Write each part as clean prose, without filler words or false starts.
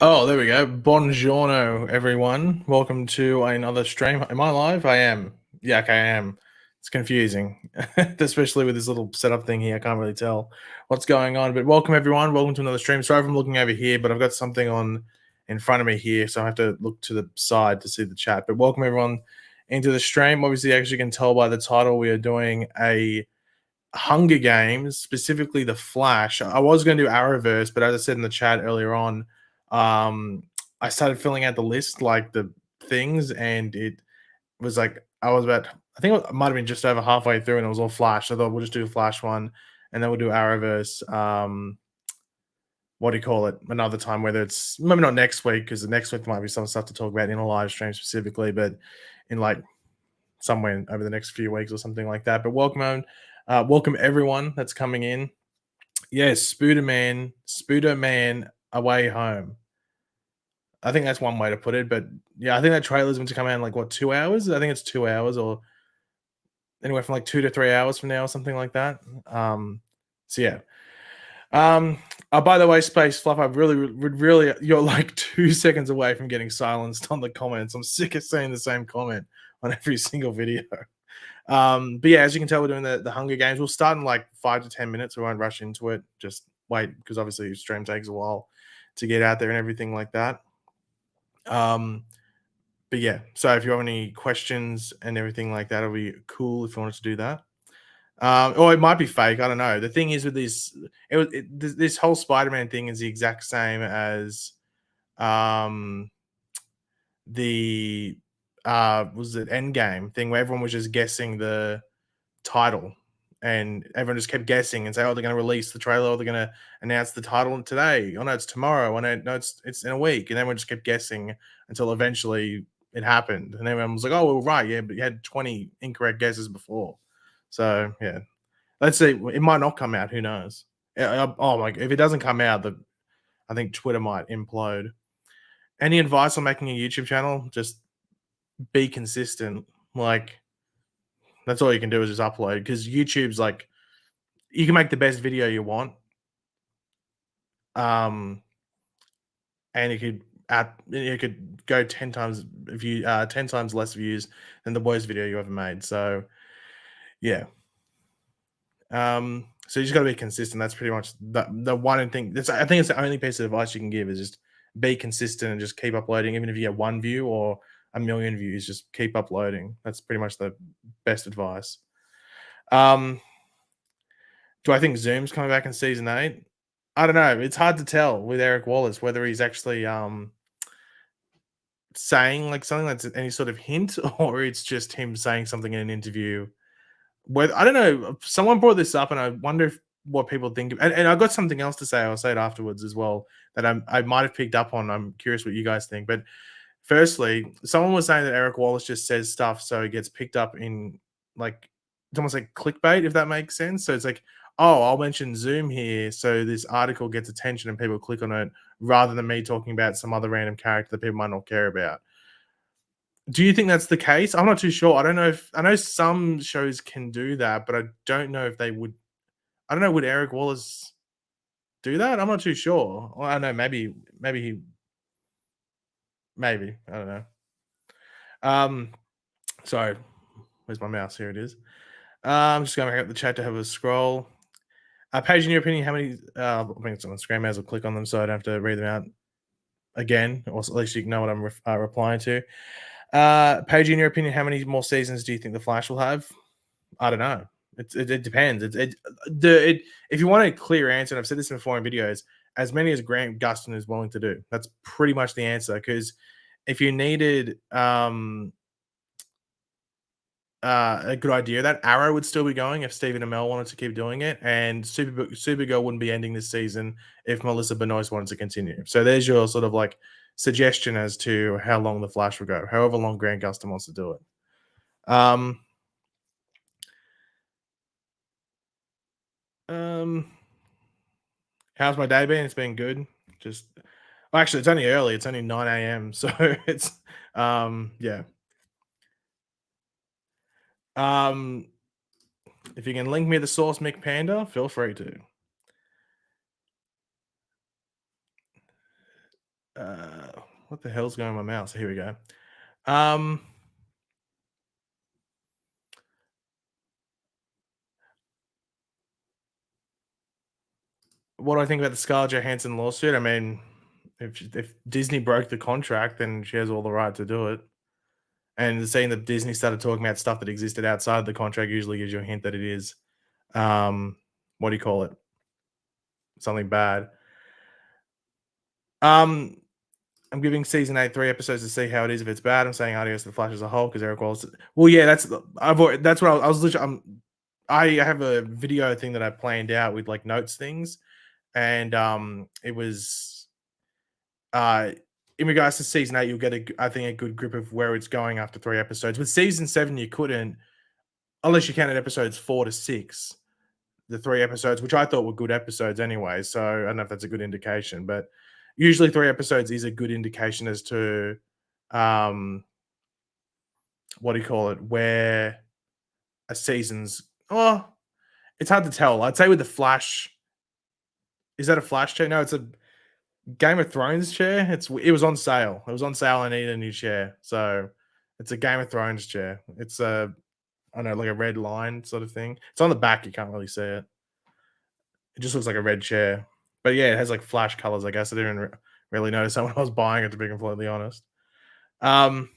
Oh, there we go. Buongiorno, everyone. Welcome to another stream. Am I live? I am. Yeah, okay, I am. It's confusing, especially with this little setup thing here. I can't really tell what's going on. But welcome, everyone. Welcome to another stream. Sorry if I'm looking over here, but I've got something on in front of me here, so I have to look to the side to see the chat. But welcome, everyone, into the stream. Obviously, as you can tell by the title, we are doing a Hunger Games, specifically the Flash. I was going to do Arrowverse, but as I said in the chat earlier on, um, I started filling out the list, like the things, and it was like I was about, I think it might have been just over halfway through, and it was all Flash. So I thought we'll just do a Flash one, and then we'll do Arrowverse. What do you call it? Another time, whether it's maybe not next week, because the next week there might be some stuff to talk about in a live stream specifically, but in like somewhere over the next few weeks or something like that. But welcome everyone that's coming in. Yes, Spooder Man away home. I think that's one way to put it. But yeah, I think that trailer's meant to come out in like what 2 hours? I think it's 2 hours or anywhere from like 2 to 3 hours from now or something like that. So yeah. Um, by the way, Space Fluff, I would really, you're like 2 seconds away from getting silenced on the comments. I'm sick of seeing the same comment on every single video. But yeah, as you can tell, we're doing the Hunger Games. We'll start in like 5 to 10 minutes. We won't rush into it. Just wait because obviously stream takes a while to get out there and everything like that. Um, but yeah, so if you have any questions and everything like that, it'll be cool if you wanted to do that. Or it might be fake. I don't know. The thing is with this whole Spider-Man thing is the exact same as um the was it Endgame thing where everyone was just guessing the title, and everyone just kept guessing and say, "Oh, they're going to release the trailer. Or they're going to announce the title today. Oh no, it's tomorrow. Oh no, it's in a week." And everyone just kept guessing until eventually it happened, and everyone was like, "Oh, well, right, yeah, but you had 20 incorrect guesses before." So yeah, let's see. It might not come out. Who knows? Oh my! If it doesn't come out, I think Twitter might implode. Any advice on making a YouTube channel? Just be consistent. Like that's all you can do is just upload because YouTube's like you can make the best video you want, um, and it could go 10 times less views than the worst video you ever made. So yeah, so you just got to be consistent. That's pretty much the one thing. I think it's the only piece of advice you can give is just be consistent and just keep uploading. Even if you get one view or a million views, just keep uploading. That's pretty much the best advice. Um, do I think Zoom's coming back in season 8? I don't know. It's hard to tell with Eric Wallace whether he's actually saying like something that's any sort of hint or it's just him saying something in an interview. Whether I don't know. Someone brought this up, and I wonder what people think. And I've got something else to say. I'll say it afterwards as well. That I might have picked up on. I'm curious what you guys think. But firstly, someone was saying that Eric Wallace just says stuff so it gets picked up in like it's almost like clickbait, if that makes sense. So it's like, oh, I'll mention Zoom here, so this article gets attention and people click on it, rather than me talking about some other random character that people might not care about. Do you think that's the case? I'm not too sure. I don't know if I know some shows can do that, but I don't know if they would. I don't know. Would Eric Wallace do that? I'm not too sure. Well, I don't know. Maybe. I don't know. Um, sorry. Where's my mouse? Here it is. I'm just going back up the chat to have a scroll. Paige, in your opinion, how many? I think it's on the screen. May as well click on them so I don't have to read them out again, or at least you can know what I'm replying to. Paige, in your opinion, how many more seasons do you think the Flash will have? I don't know. It depends. If you want a clear answer, and I've said this before in videos, as many as Grant Gustin is willing to do. That's pretty much the answer. Because if you needed a good idea, that Arrow would still be going if Stephen Amell wanted to keep doing it, and Supergirl wouldn't be ending this season if Melissa Benoist wanted to continue. So there's your sort of like suggestion as to how long the Flash will go, however long Grant Gustin wants to do it. Um, um, how's my day been? It's been good. Just well, actually, it's only early. It's only 9 a.m. So it's yeah. Um, if you can link me the source, Mick Panda, feel free to. what the hell's going on with my mouse? Here we go. Um, what do I think about the Scarlett Johansson lawsuit? I mean, if Disney broke the contract, then she has all the right to do it. And seeing that Disney started talking about stuff that existed outside the contract usually gives you a hint that it is, um, what do you call it? Something bad. Um, I'm giving season 8 3 episodes to see how it is. If it's bad, I'm saying adios to the Flash as a whole because Eric Wallace. Well, yeah, that's what I was literally. I have a video thing that I planned out with like notes things, and it was uh in regards to season 8, you'll get I think a good grip of where it's going after 3 episodes. With season 7, you couldn't, unless you counted episodes 4 to 6, the 3 episodes, which I thought were good episodes anyway. So I don't know if that's a good indication, but usually 3 episodes is a good indication as to um what do you call it, where a season's. Oh, it's hard to tell. I'd say with the Flash, is that a Flash chair? No, it's a Game of Thrones chair. It was on sale. It was on sale. I need a new chair, so it's a Game of Thrones chair. It's a, I don't know, like a red line sort of thing. It's on the back. You can't really see it. It just looks like a red chair. But yeah, it has like flash colors. I guess I didn't really notice that when I was buying it. To be completely honest. Um,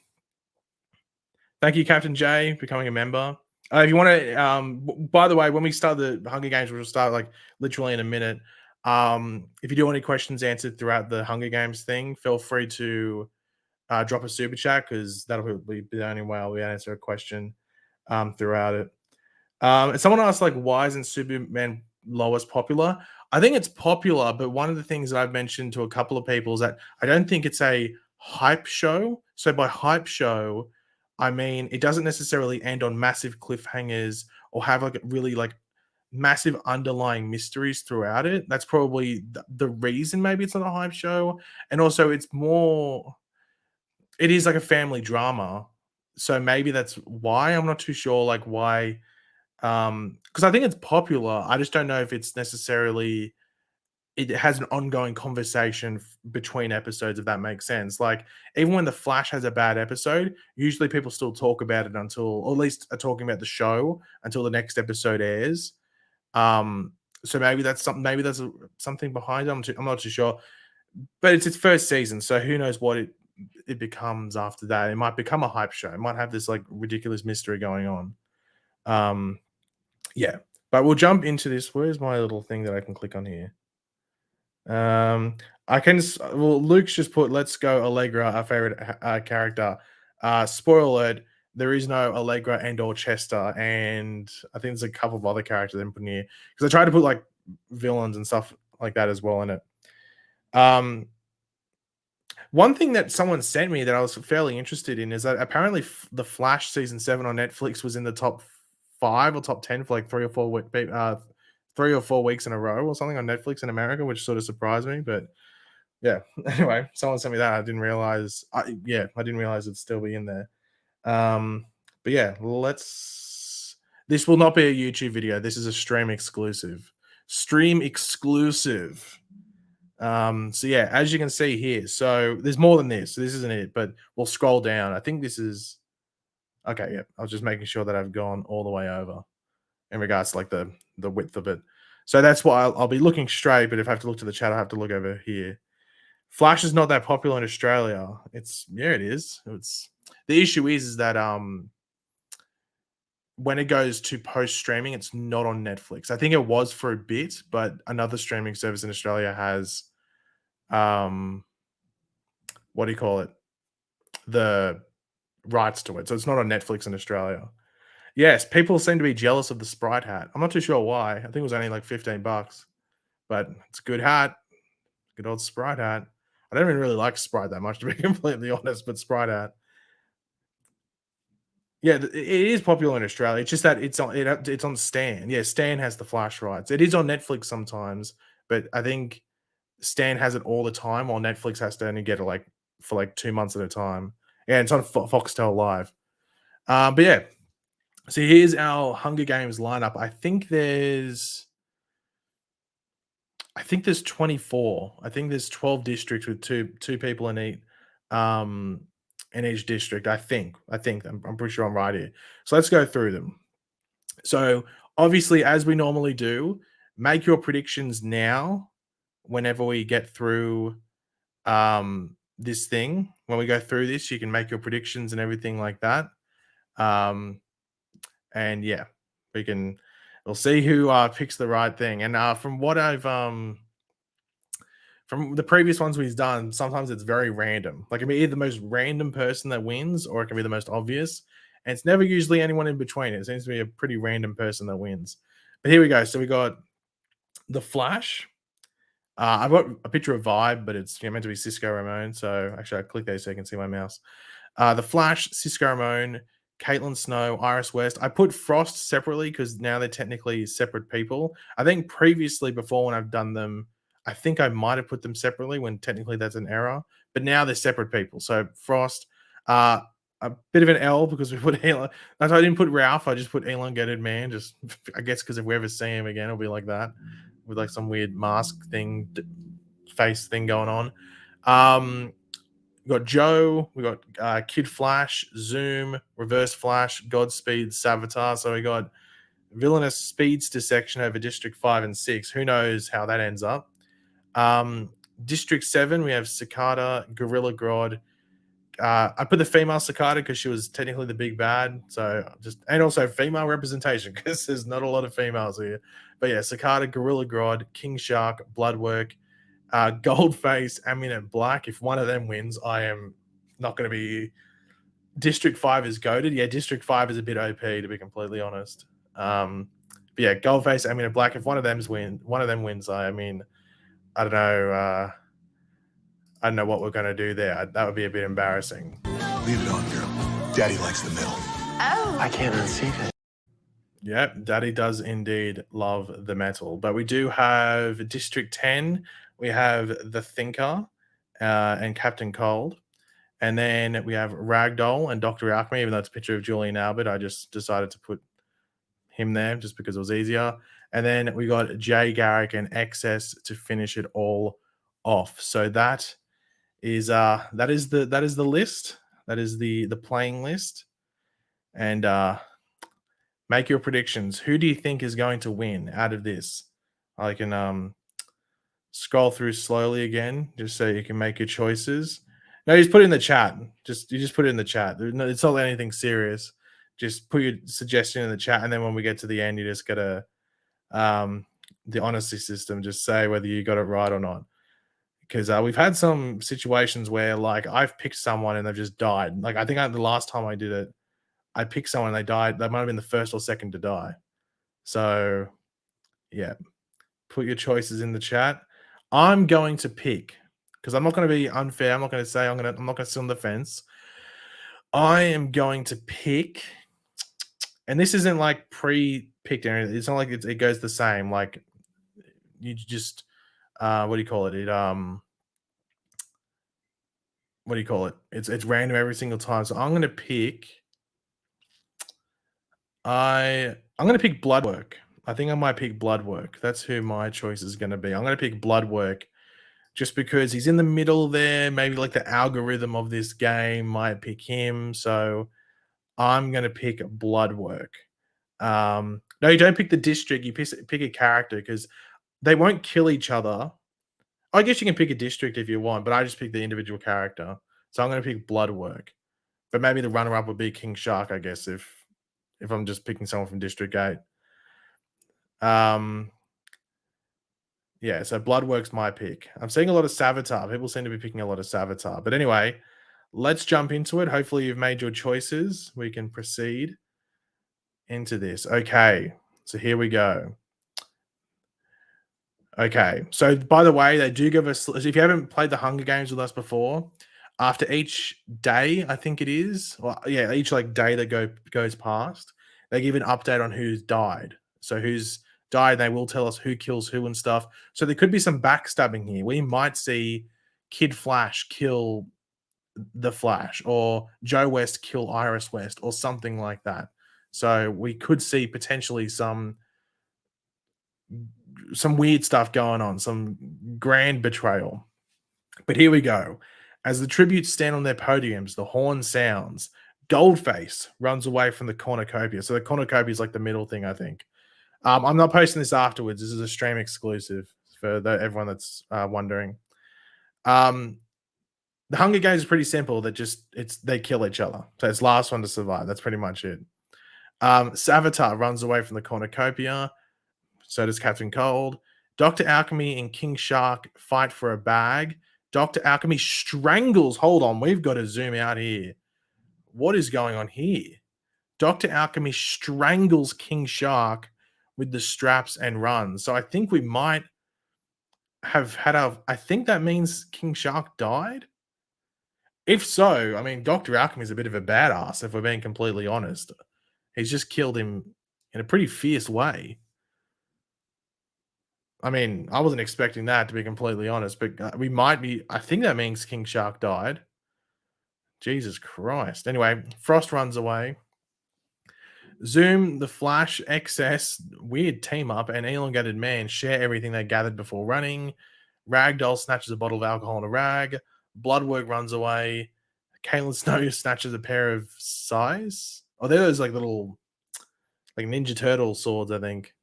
Thank you, Captain J, for becoming a member. If you want to, by the way, when we start the Hunger Games, we'll start like literally in a minute. If you do want any questions answered throughout the Hunger Games thing, feel free to drop a super chat because that'll be the only way I'll be able to answer a question throughout it. And someone asked, like, why isn't Superman Lois popular? I think it's popular, but one of the things that I've mentioned to a couple of people is that I don't think it's a hype show. So by hype show, I mean it doesn't necessarily end on massive cliffhangers or have like really like massive underlying mysteries throughout it. That's probably the reason maybe it's not a hype show. And also it's more, it is like a family drama. So maybe that's why. I'm not too sure like why, because I think it's popular. I just don't know if it's necessarily, it has an ongoing conversation between episodes, if that makes sense. Like even when the Flash has a bad episode, usually people still talk about it until, or at least are talking about the show until the next episode airs. Um, so maybe that's something. Maybe there's something behind it. I'm not too sure. But it's its first season, so who knows what it becomes after that. It might become a hype show. It might have this like ridiculous mystery going on. Um, yeah, but we'll jump into this. Where's my little thing that I can click on here? I can. Well, Luke's just put "Let's go Allegra," our favorite character. Spoiler alert: there is no Allegra and or Chester, and I think there's a couple of other characters in put here because I tried to put like villains and stuff like that as well in it. Um, One thing that someone sent me that I was fairly interested in is that apparently the Flash season 7 on Netflix was in the top 5 or top 10 for like 3 or 4 weeks in a row or something on Netflix in America, which sort of surprised me. But yeah, anyway, someone sent me that. I didn't realize. I didn't realize it'd still be in there. But yeah, let's. This will not be a YouTube video. This is a stream exclusive. Stream exclusive. So yeah, as you can see here, so there's more than this. So this isn't it, but we'll scroll down. I think this is okay. Yeah, I was just making sure that I've gone all the way over in regards to like the width of it. So that's why I'll be looking straight, but if I have to look to the chat, I have to look over here. Flash is not that popular in Australia. It's yeah, it is. It's the issue is that when it goes to post streaming, it's not on Netflix. I think it was for a bit, but another streaming service in Australia has um what do you call it? The rights to it. So it's not on Netflix in Australia. Yes, people seem to be jealous of the Sprite hat. I'm not too sure why. I think it was only like 15 bucks, but it's a good hat. Good old Sprite hat. I don't even really like Sprite that much to be completely honest, but Sprite hat. Yeah, it is popular in Australia. It's just that it's on Stan. Yeah, Stan has the Flash rights. It is on Netflix sometimes, but I think Stan has it all the time, while Netflix has to only get it like for like 2 months at a time. Yeah, it's on Foxtel Live. But yeah, so here's our Hunger Games lineup. I think there's I think there's 24. I think there's 12 districts with two people um in each district. I think I'm pretty sure I'm right here. So let's go through them. So obviously, as we normally do, make your predictions now. Whenever we get through this thing, when we go through this, you can make your predictions and everything like that. Um, and yeah, we can. We'll see who picks the right thing. And from the previous ones we've done, sometimes it's very random. Like it can be either the most random person that wins, or it can be the most obvious. And it's never usually anyone in between. It seems to be a pretty random person that wins. But here we go. So we got the Flash. I've got a picture of Vibe, but it's meant to be Cisco Ramon. So actually, I click there so you can see my mouse. The Flash, Cisco Ramon, Caitlin Snow, Iris West. I put Frost separately because now they're technically separate people. I think previously, before when I've done them, I think I might have put them separately when technically that's an error. But now they're separate people. So Frost, uh, a bit of an L because we put Elon. I didn't put Ralph. I just put elongated man. Just I guess because if we ever see him again, it'll be like that with like some weird mask thing, face thing going on. We got Joe, we got Kid Flash, Zoom, Reverse Flash, Godspeed, Savitar. So we got Villainous Speedster section over District 5 and 6. Who knows how that ends up? District 7, we have Cicada, Gorilla Grodd. I put the female Cicada because she was technically the big bad. So and also female representation because there's not a lot of females here. But yeah, Cicada, Gorilla Grodd, King Shark, Bloodwork, Goldface, Amunet Black. If one of them wins, I am not going to be. District 5 is goaded. Yeah, District 5 is a bit OP to be completely honest. But yeah, Goldface, Amunet Black. If one of them wins, I mean, I don't know. I don't know what we're going to do there. That would be a bit embarrassing. Leave it on, girl. Daddy likes the middle. Oh. I can't unsee it. Yep, Daddy does indeed love the metal. But we do have District 10. We have The Thinker and Captain Cold. And then we have Ragdoll and Dr. Alchemy, even though it's a picture of Julian Albert. I just decided to put him there just because it was easier. And then we got Jay Garrick and XS to finish it all off. So that is the list. That is the playing list. And make your predictions. Who do you think is going to win out of this? I can scroll through slowly again just so you can make your choices. No, just put it in the chat. You just put it in the chat. It's not anything serious. Just put your suggestion in the chat, and then when we get to the end, you just gotta the honesty system. Just say whether you got it right or not. Because we've had some situations where like I've picked someone and they've just died. Like I think the last time I did it, I picked someone and they died. They might have been the first or second to die. So yeah, put your choices in the chat. I'm going to pick because I'm not going to be unfair. I'm not going to say I'm not going to sit on the fence. I am going to pick, and this isn't like pre-picked or anything. It's not like it goes the same. Like you just what do you call it? What do you call it? It's random every single time. So I'm going to pick. I'm going to pick Bloodwork. I think I might pick Bloodwork. That's who my choice is going to be. I'm going to pick Bloodwork just because he's in the middle there. Maybe like the algorithm of this game might pick him. So I'm going to pick Bloodwork. No, you don't pick the district. You pick a character because they won't kill each other. I guess you can pick a district if you want, but I just pick the individual character. So I'm going to pick Bloodwork. But maybe the runner-up would be King Shark, I guess, if I'm just picking someone from District 8. Yeah, so Bloodwork's my pick. I'm seeing a lot of Savitar. People seem to be picking a lot of Savitar. But anyway, let's jump into it. Hopefully you've made your choices. We can proceed into this. Okay, so here we go. Okay, so by the way, they do give us, if you haven't played the Hunger Games with us before, after each day, I think it is, well, yeah, each like day that goes past, they give an update on who's died. So who's died, they will tell us who kills who and stuff. So there could be some backstabbing here. We might see Kid Flash kill the Flash, or Joe West kill Iris West, or something like that. So we could see potentially some some weird stuff going on, some grand betrayal. But here we go. As the tributes stand on their podiums, the horn sounds. Goldface runs away from the cornucopia. So the cornucopia is like the middle thing, I think. I'm not posting this afterwards. This is a stream exclusive for everyone that's wondering. The Hunger Games is pretty simple. They kill each other. So it's last one to survive. That's pretty much it. Savitar runs away from the cornucopia. So does Captain Cold. Dr. Alchemy and King Shark fight for a bag. Dr. Alchemy strangles. Hold on, we've got to zoom out here. What is going on here? Dr. Alchemy strangles King Shark with the straps and runs. So I think we might have had I think that means King Shark died. If so, I mean, Dr. Alchemy is a bit of a badass, if we're being completely honest. He's just killed him in a pretty fierce way. I mean, I wasn't expecting that, to be completely honest, but we might be. I think that means King Shark died. Jesus Christ. Anyway, Frost runs away. Zoom, the Flash, XS, weird team up, and Elongated Man share everything they gathered before running. Ragdoll snatches a bottle of alcohol in a rag. Bloodwork runs away. Caitlin Snow snatches a pair of sais. Oh, they're those like little like Ninja Turtle swords, I think.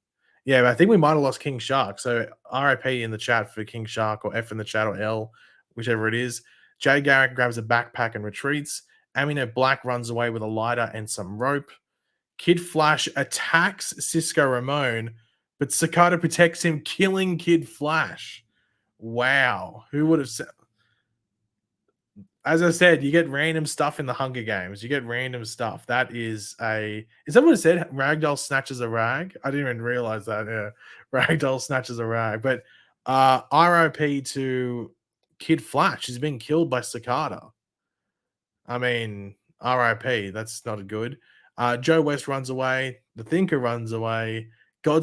Yeah, but I think we might have lost King Shark. So RIP in the chat for King Shark, or F in the chat, or L, whichever it is. Jay Garrick grabs a backpack and retreats. Amino Black runs away with a lighter and some rope. Kid Flash attacks Cisco Ramon, but Cicada protects him, killing Kid Flash. Wow. Who would have said? As I said, you get random stuff in the Hunger Games. You get random stuff. Is that what it said? Ragdoll snatches a rag? I didn't even realize that. Yeah. Ragdoll snatches a rag. But RIP to Kid Flash. He's been killed by Cicada. I mean, RIP. That's not good. Joe West runs away. The Thinker runs away. I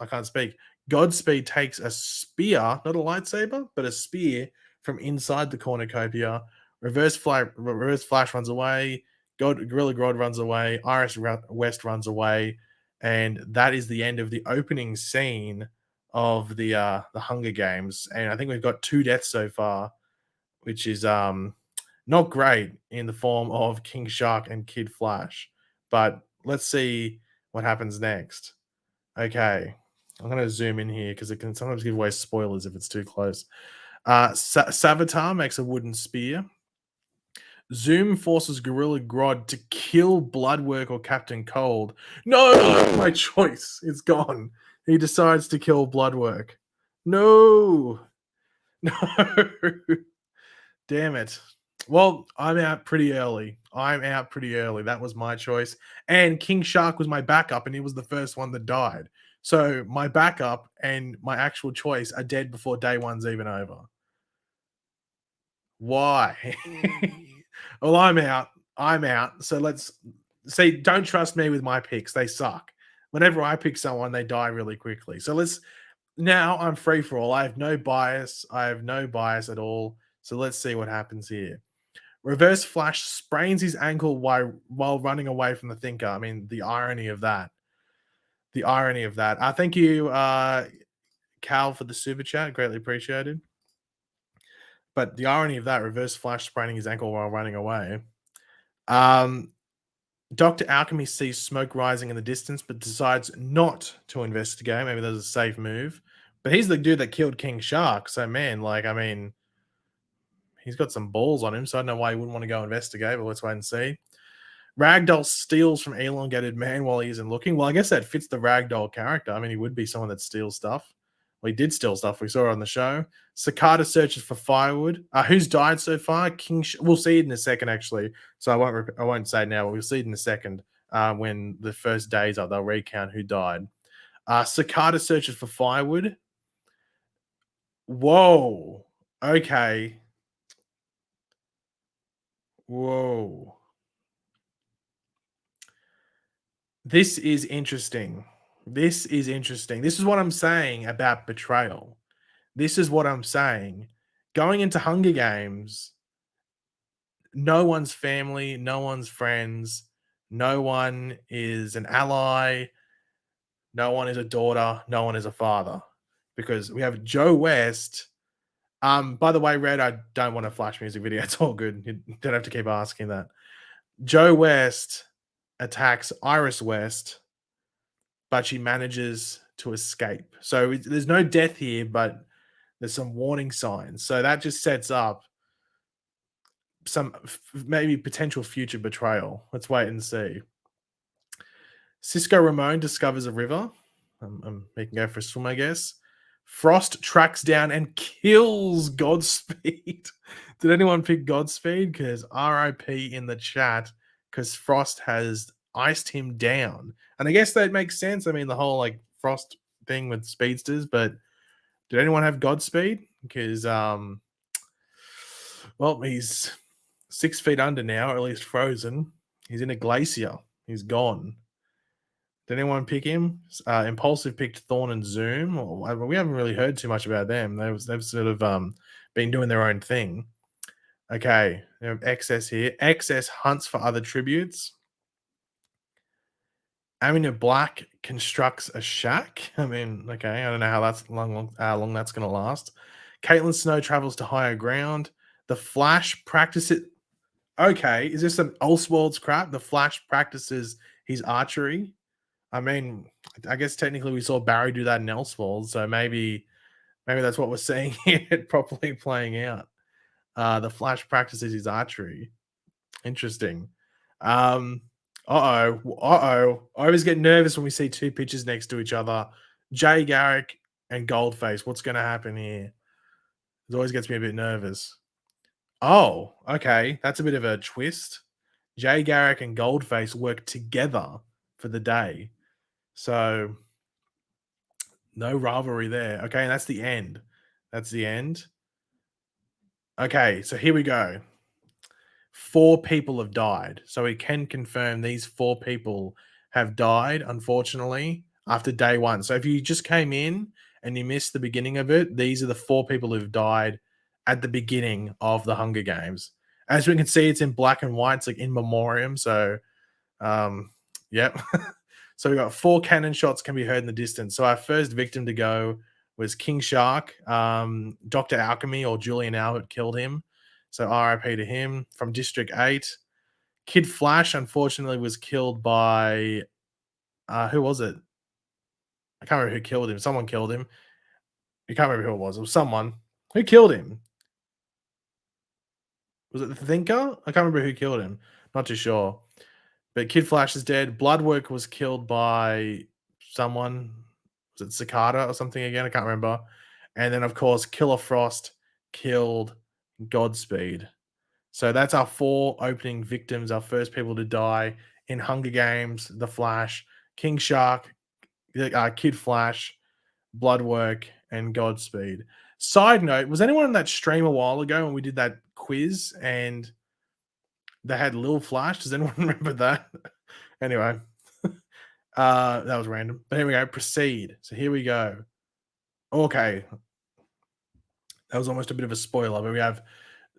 can't speak. Godspeed takes a spear, not a lightsaber, but a spear from inside the cornucopia. Reverse Flash runs away. Gorilla Grodd runs away. Iris West runs away. And that is the end of the opening scene of the Hunger Games. And I think we've got 2 deaths so far, which is not great in the form of King Shark and Kid Flash. But let's see what happens next. Okay. I'm going to zoom in here because it can sometimes give away spoilers if it's too close. Savitar makes a wooden spear. Zoom forces Gorilla Grodd to kill Bloodwork or Captain Cold. No, my choice. It's gone. He decides to kill Bloodwork. No. Damn it. Well, I'm out pretty early. That was my choice. And King Shark was my backup, and he was the first one that died. So my backup and my actual choice are dead before day one's even over. Why? Well, I'm out. So let's say, don't trust me with my picks. They suck. Whenever I pick someone, they die really quickly. So now I'm free for all. I have no bias. At all. So let's see what happens here. Reverse Flash sprains his ankle while running away from the Thinker. I mean, the irony of that. Thank you, Cal, for the super chat. Greatly appreciated. But the irony of that, Reverse Flash spraining his ankle while running away. Dr. Alchemy sees smoke rising in the distance, but decides not to investigate. Maybe there's a safe move. But he's the dude that killed King Shark. So, man, he's got some balls on him, so I don't know why he wouldn't want to go investigate, but let's wait and see. Ragdoll steals from Elongated Man while he isn't looking. Well, I guess that fits the Ragdoll character. I mean, he would be someone that steals stuff. Well, he did steal stuff. We saw it on the show. Cicada searches for firewood. Who's died so far? We'll see it in a second, actually. So I won't say it now, but we'll see it in a second when the first days are. They'll recount who died. Cicada searches for firewood. Whoa. Okay. Whoa. This is interesting. This is what I'm saying about betrayal. This is what I'm saying. Going into Hunger Games, no one's family, no one's friends, no one is an ally. no one is a daughter, no one is a father. Because we have Joe West. By the way, Red, I don't want a flash music video. It's all good. You don't have to keep asking that. Joe West attacks Iris West, but she manages to escape. So there's no death here, but there's some warning signs. So that just sets up some maybe potential future betrayal. Let's wait and see. Cisco Ramon discovers a river. He can go for a swim, I guess. Frost tracks down and kills Godspeed. Did anyone pick Godspeed? Because RIP in the chat, because Frost has iced him down. And I guess that makes sense. I mean, the whole like Frost thing with speedsters, but did anyone have Godspeed? Because well, he's 6 feet under now, or at least frozen. He's in a glacier. He's gone. Did anyone pick him? Impulsive picked Thorn and Zoom. We haven't really heard too much about them. They've sort of been doing their own thing. Okay, we have XS here. XS hunts for other tributes. Amina Black constructs a shack. I mean, okay, I don't know how long that's going to last. Caitlin Snow travels to higher ground. The Flash practices. Okay, is this some Elseworlds crap? The Flash practices his archery. I mean, I guess technically we saw Barry do that in Elseworlds, so maybe that's what we're seeing here properly playing out. The Flash practices his archery. Interesting. I always get nervous when we see two pictures next to each other. Jay Garrick and Goldface. What's going to happen here? It always gets me a bit nervous. Oh, okay. That's a bit of a twist. Jay Garrick and Goldface work together for the day. So no rivalry there. Okay, and that's the end. That's the end. Okay, so here we go. 4 people have died. So we can confirm these 4 people have died, unfortunately, after day 1. So if you just came in and you missed the beginning of it, these are the 4 people who've died at the beginning of the Hunger Games. As we can see, it's in black and white. It's like in memoriam. So, yep. So we got 4 cannon shots can be heard in the distance. So our first victim to go was King Shark. Dr. Alchemy or Julian Albert killed him. So RIP to him. From District 8. Kid Flash, unfortunately, was killed by... who was it? I can't remember who killed him. Someone killed him. I can't remember who it was. It was someone. Who killed him? Was it the Thinker? I can't remember who killed him. Not too sure. But Kid Flash is dead. Bloodwork was killed by someone. Was it Cicada or something again? I can't remember. And then, of course, Killer Frost killed Godspeed. So that's our 4 opening victims, our first people to die in Hunger Games, The Flash, King Shark, Kid Flash, Bloodwork, and Godspeed. Side note, was anyone in that stream a while ago when we did that quiz and they had Lil Flash? Does anyone remember that? Anyway, that was random. But here we go. Proceed. So here we go. Okay. That was almost a bit of a spoiler, but we have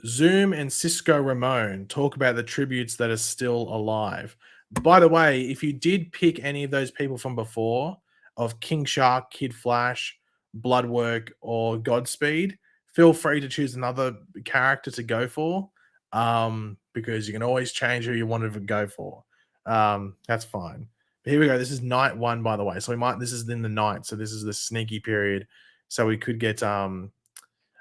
Zoom and Cisco Ramon talk about the tributes that are still alive. By the way, if you did pick any of those people from before, of King Shark, Kid Flash, Bloodwork, or Godspeed, feel free to choose another character to go for, because you can always change who you wanted to go for. That's fine. But here we go. This is night 1, by the way. So this is in the night. So this is the sneaky period. So we could get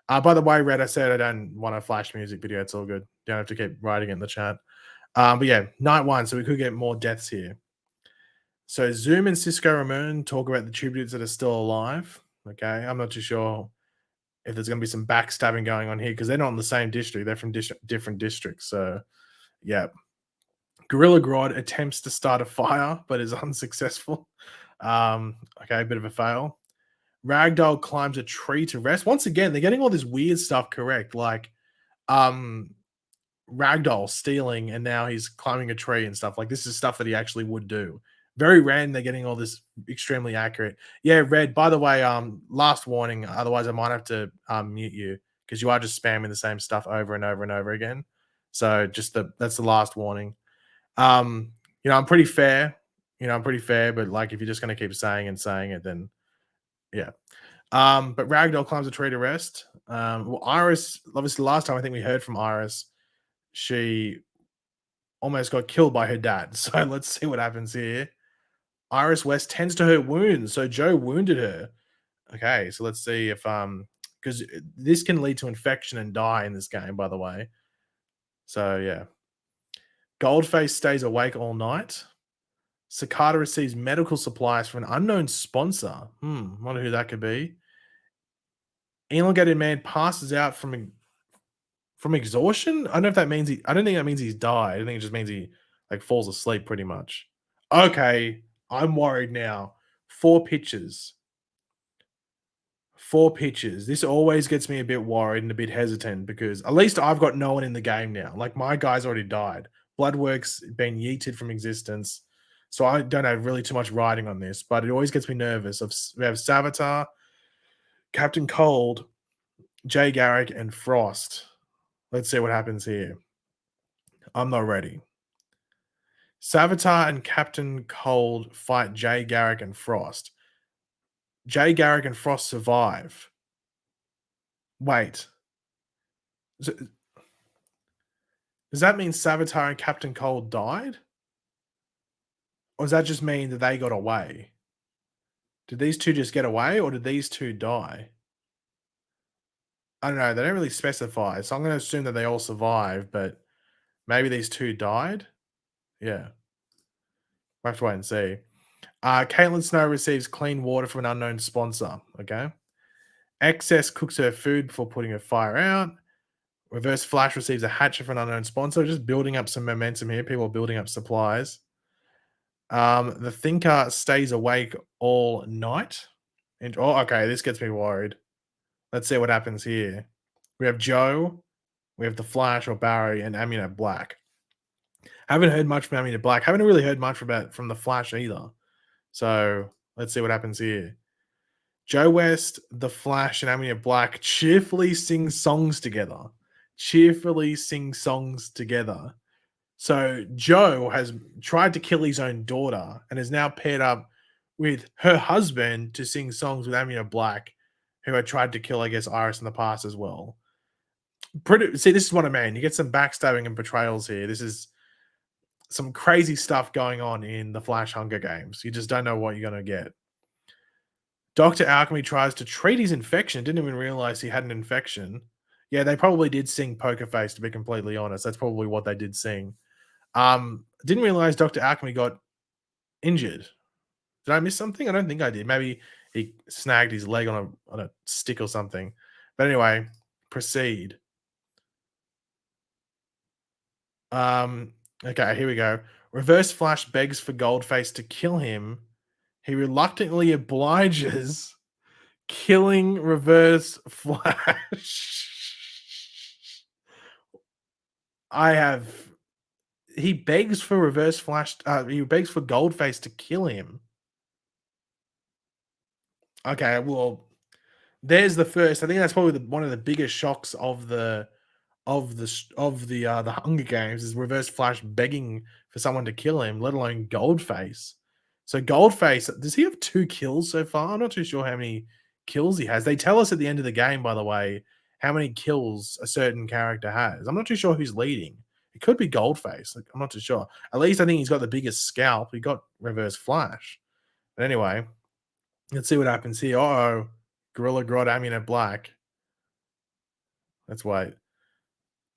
by the way, Red, I said I don't want a flash music video. It's all good. You don't have to keep writing it in the chat. But yeah, night 1. So we could get more deaths here. So Zoom and Cisco Ramon talk about the tributes that are still alive. Okay, I'm not too sure if there's going to be some backstabbing going on here because they're not in the same district. They're from different districts. So, yeah. Gorilla Grodd attempts to start a fire but is unsuccessful. Okay, a bit of a fail. Ragdoll climbs a tree to rest. Once again, they're getting all this weird stuff correct. Like, Ragdoll stealing and now he's climbing a tree and stuff. Like, this is stuff that he actually would do. Very random. They're getting all this extremely accurate. Yeah, Red, by the way, last warning. Otherwise, I might have to mute you because you are just spamming the same stuff over and over and over again. So that's the last warning. I'm pretty fair You know, I'm pretty fair, but like if you're just gonna keep saying and saying it, then yeah. But Ragdoll climbs a tree to rest. Well, Iris, obviously, last time I think we heard from Iris, she almost got killed by her dad. So let's see what happens here. Iris West tends to her wounds, so Joe wounded her. Okay, so let's see if because this can lead to infection and die in this game, by the way. So yeah, Goldface stays awake all night. Cicada receives medical supplies from an unknown sponsor. Wonder who that could be. Elongated man passes out from exhaustion. I don't know if that means I don't think that means he's died. I think it just means he like falls asleep pretty much. Okay, I'm worried now. 4 pitches. 4 pitches. This always gets me a bit worried and a bit hesitant because at least I've got no one in the game now. Like my guy's already died. Bloodworks been yeeted from existence. So I don't have really too much riding on this, but it always gets me nervous. We have Savitar, Captain Cold, Jay Garrick, and Frost. Let's see what happens here. I'm not ready. Savitar and Captain Cold fight Jay Garrick and Frost. Jay Garrick and Frost survive. Wait. Does that mean Savitar and Captain Cold died? Or does that just mean that they got away? Did these two just get away or did these two die? I don't know. They don't really specify. So I'm going to assume that they all survived, but maybe these two died? Yeah. We'll have to wait and see. Caitlin Snow receives clean water from an unknown sponsor. Okay. Excess cooks her food before putting her fire out. Reverse Flash receives a hatchet from an unknown sponsor. Just building up some momentum here. People are building up supplies. The Thinker stays awake all night. And okay, this gets me worried. Let's see what happens here. We have Joe, we have the Flash or Barry, and Amina Black. Haven't heard much from Amina Black. Haven't really heard much from the Flash either. So let's see what happens here. Joe West, the Flash, and Amina Black cheerfully sing songs together. So Joe has tried to kill his own daughter and is now paired up with her husband to sing songs with Amina Black, who had tried to kill, I guess, Iris in the past as well. See, this is what I mean. You get some backstabbing and betrayals here. This is some crazy stuff going on in the Flash Hunger Games. You just don't know what you're going to get. Dr. Alchemy tries to treat his infection. Didn't even realize he had an infection. Yeah, they probably did sing Poker Face, to be completely honest. That's probably what they did sing. Didn't realize Dr. Alchemy got injured. Did I miss something? I don't think I did. Maybe he snagged his leg on a stick or something. But anyway, proceed. Okay, here we go. Reverse Flash begs for Goldface to kill him. He reluctantly obliges, killing Reverse Flash. He begs for Reverse Flash. He begs for Goldface to kill him. Okay, well, there's the first. I think that's probably one of the biggest shocks of the Hunger Games is Reverse Flash begging for someone to kill him, let alone Goldface. So Goldface, does he have 2 kills so far? I'm not too sure how many kills he has. They tell us at the end of the game, by the way, how many kills a certain character has. I'm not too sure who's leading. It could be Goldface. Like, I'm not too sure. At least I think he's got the biggest scalp. He got Reverse Flash. But anyway, let's see what happens here. Uh-oh. Gorilla Grodd, Amina Black. Let's wait.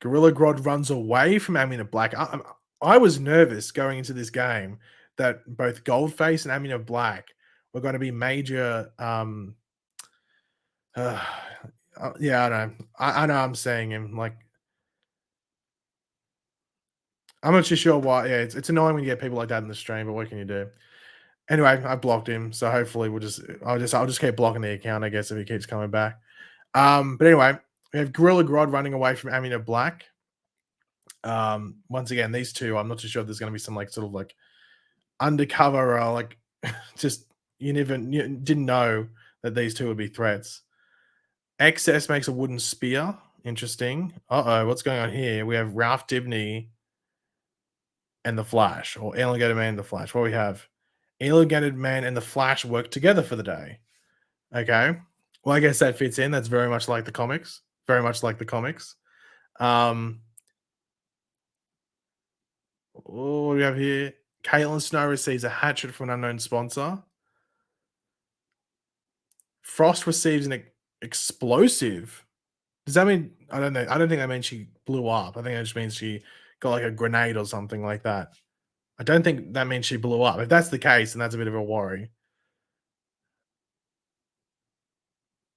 Gorilla Grodd runs away from Amina Black. I was nervous going into this game that both Goldface and Amina Black were going to be major. Yeah, I know. I know I'm saying him like. I'm not too sure why. Yeah, it's annoying when you get people like that in the stream, but what can you do? Anyway, I blocked him, so hopefully I'll just keep blocking the account, I guess, if he keeps coming back. But anyway, we have Gorilla Grodd running away from Amina Black. Once again, these two, I'm not too sure if there's going to be some like sort of like undercover or like just you didn't know that these two would be threats. XS makes a wooden spear. Interesting. What's going on here? We have Ralph Dibney and the Flash, or Elongated Man and the Flash. What do we have? Elongated Man and the Flash work together for the day. Okay. Well, I guess that fits in. That's very much like the comics. Very much like the comics. Um, what do we have here? Caitlin Snow receives a hatchet from an unknown sponsor. Frost receives an explosive. Does that mean I don't know? I don't think that means she blew up. I think that just means she got like a grenade or something like that. I don't think that means she blew up. If that's the case, then that's a bit of a worry.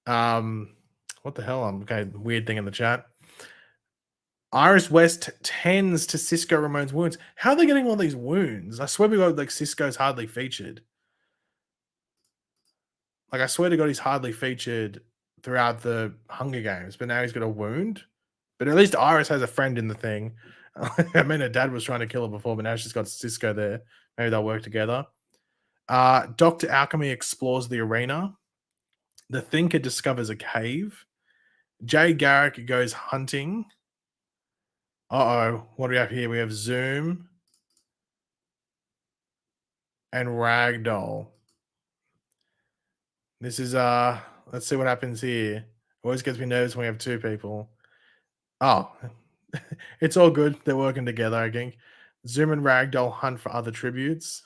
Um, what the hell? Okay, weird thing in the chat. Iris West tends to Cisco Ramon's wounds. How are they getting all these wounds? I swear to God, like Cisco's hardly featured. Like I swear to God, he's hardly featured throughout the Hunger Games, but now he's got a wound. But at least Iris has a friend in the thing. I mean, her dad was trying to kill her before, but now she's got Cisco there. Maybe they'll work together. Dr. Alchemy explores the arena. The Thinker discovers a cave. Jay Garrick goes hunting. Uh-oh. What do we have here? We have Zoom and Ragdoll. This is let's see what happens here. Always gets me nervous when we have two people. Oh, it's all good. They're working together, I think. Zoom and Ragdoll hunt for other tributes.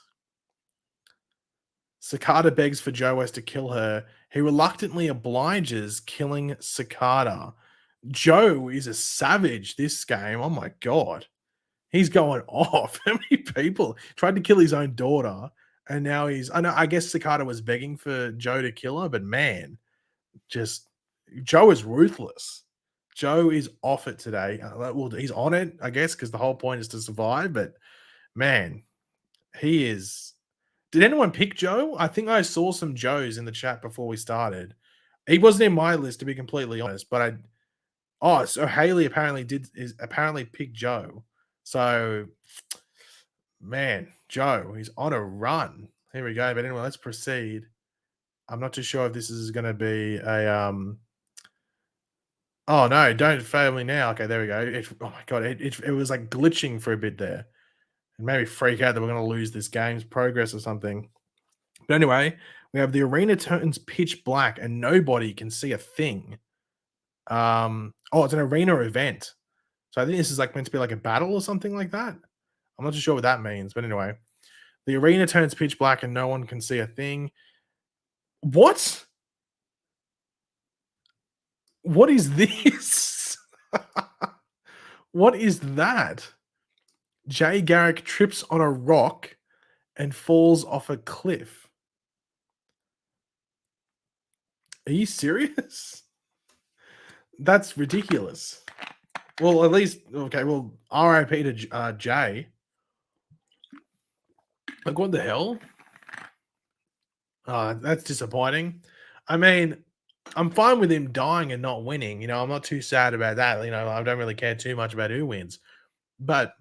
Cicada begs for Joe West to kill her. He reluctantly obliges, killing Cicada. Joe is a savage this game. Oh my God. He's going off. How many people tried to kill his own daughter? And now I guess Cicada was begging for Joe to kill her, but man, just Joe is ruthless. Joe is off it today. Well, he's on it, I guess, because the whole point is to survive. But man, he is. Did anyone pick Joe? I think I saw some Joes in the chat before we started. He wasn't in my list, to be completely honest. But so Haley apparently picked Joe. So, man, Joe, he's on a run. Here we go. But anyway, let's proceed. I'm not too sure if this is going to be a Oh no! Don't fail me now. Okay, there we go. Oh my God, it was like glitching for a bit there. It made me freak out that we're going to lose this game's progress or something. But anyway, we have the arena turns pitch black and nobody can see a thing. It's an arena event. So I think this is like meant to be like a battle or something like that. I'm not too sure what that means, but anyway. The arena turns pitch black and no one can see a thing. What? What is this? What is that? Jay Garrick trips on a rock and falls off a cliff. Are you serious? That's ridiculous. Well, at least, okay, well, RIP to Jay. Like, what the hell? That's disappointing. I mean, I'm fine with him dying and not winning. You know, I'm not too sad about that. You know, I don't really care too much about who wins. But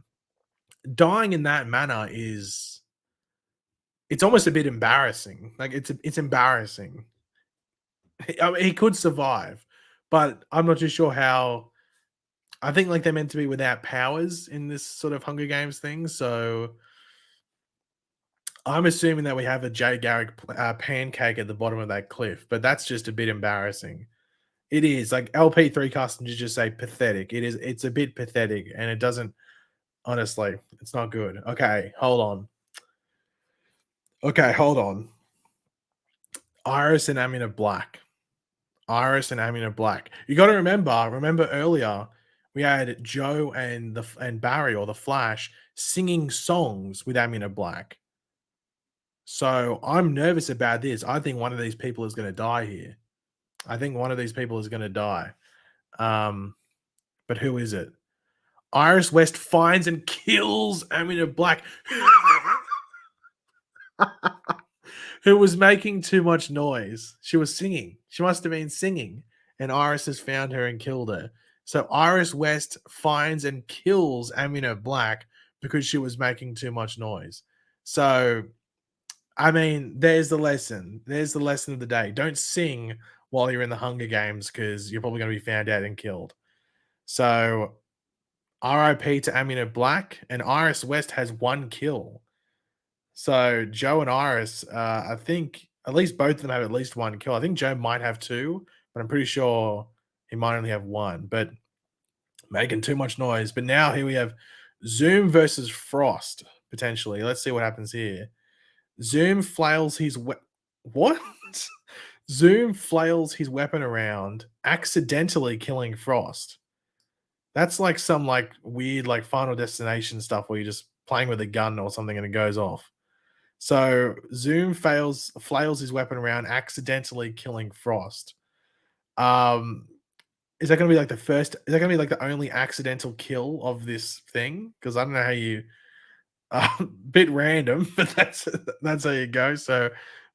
dying in that manner it's almost a bit embarrassing. Like, it's embarrassing. I mean, he could survive, but I'm not too sure how. I think like they're meant to be without powers in this sort of Hunger Games thing. So I'm assuming that we have a Jay Garrick pancake at the bottom of that cliff, but that's just a bit embarrassing. It is like LP3 custom to just say pathetic. It's a bit pathetic, and it doesn't, honestly, it's not good. Okay, hold on. Iris and Amina Black. You got to remember earlier we had Joe and Barry or the Flash singing songs with Amina Black. So I'm nervous about this. I think one of these people is going to die here. But who is it? Iris West finds and kills Amina Black, who was making too much noise. She was singing. She must have been singing, and Iris has found her and killed her. So Iris West finds and kills Amina Black because she was making too much noise. So, I mean, there's the lesson. There's the lesson of the day. Don't sing while you're in the Hunger Games because you're probably going to be found out and killed. So, RIP to Amina Black, and Iris West has 1 kill. So Joe and Iris, I think at least both of them have at least one kill. I think Joe might have two, but I'm pretty sure he might only have one. But making too much noise. But now here we have Zoom versus Frost potentially. Let's see what happens here. Zoom flails his what? Zoom flails his weapon around, accidentally killing Frost. That's like some like weird like Final Destination stuff where you're just playing with a gun or something and it goes off. So Zoom flails his weapon around, accidentally killing Frost. Um, is that gonna be like the first? Is that gonna be like the only accidental kill of this thing? Because I don't know how you. Bit random, but that's how you go. So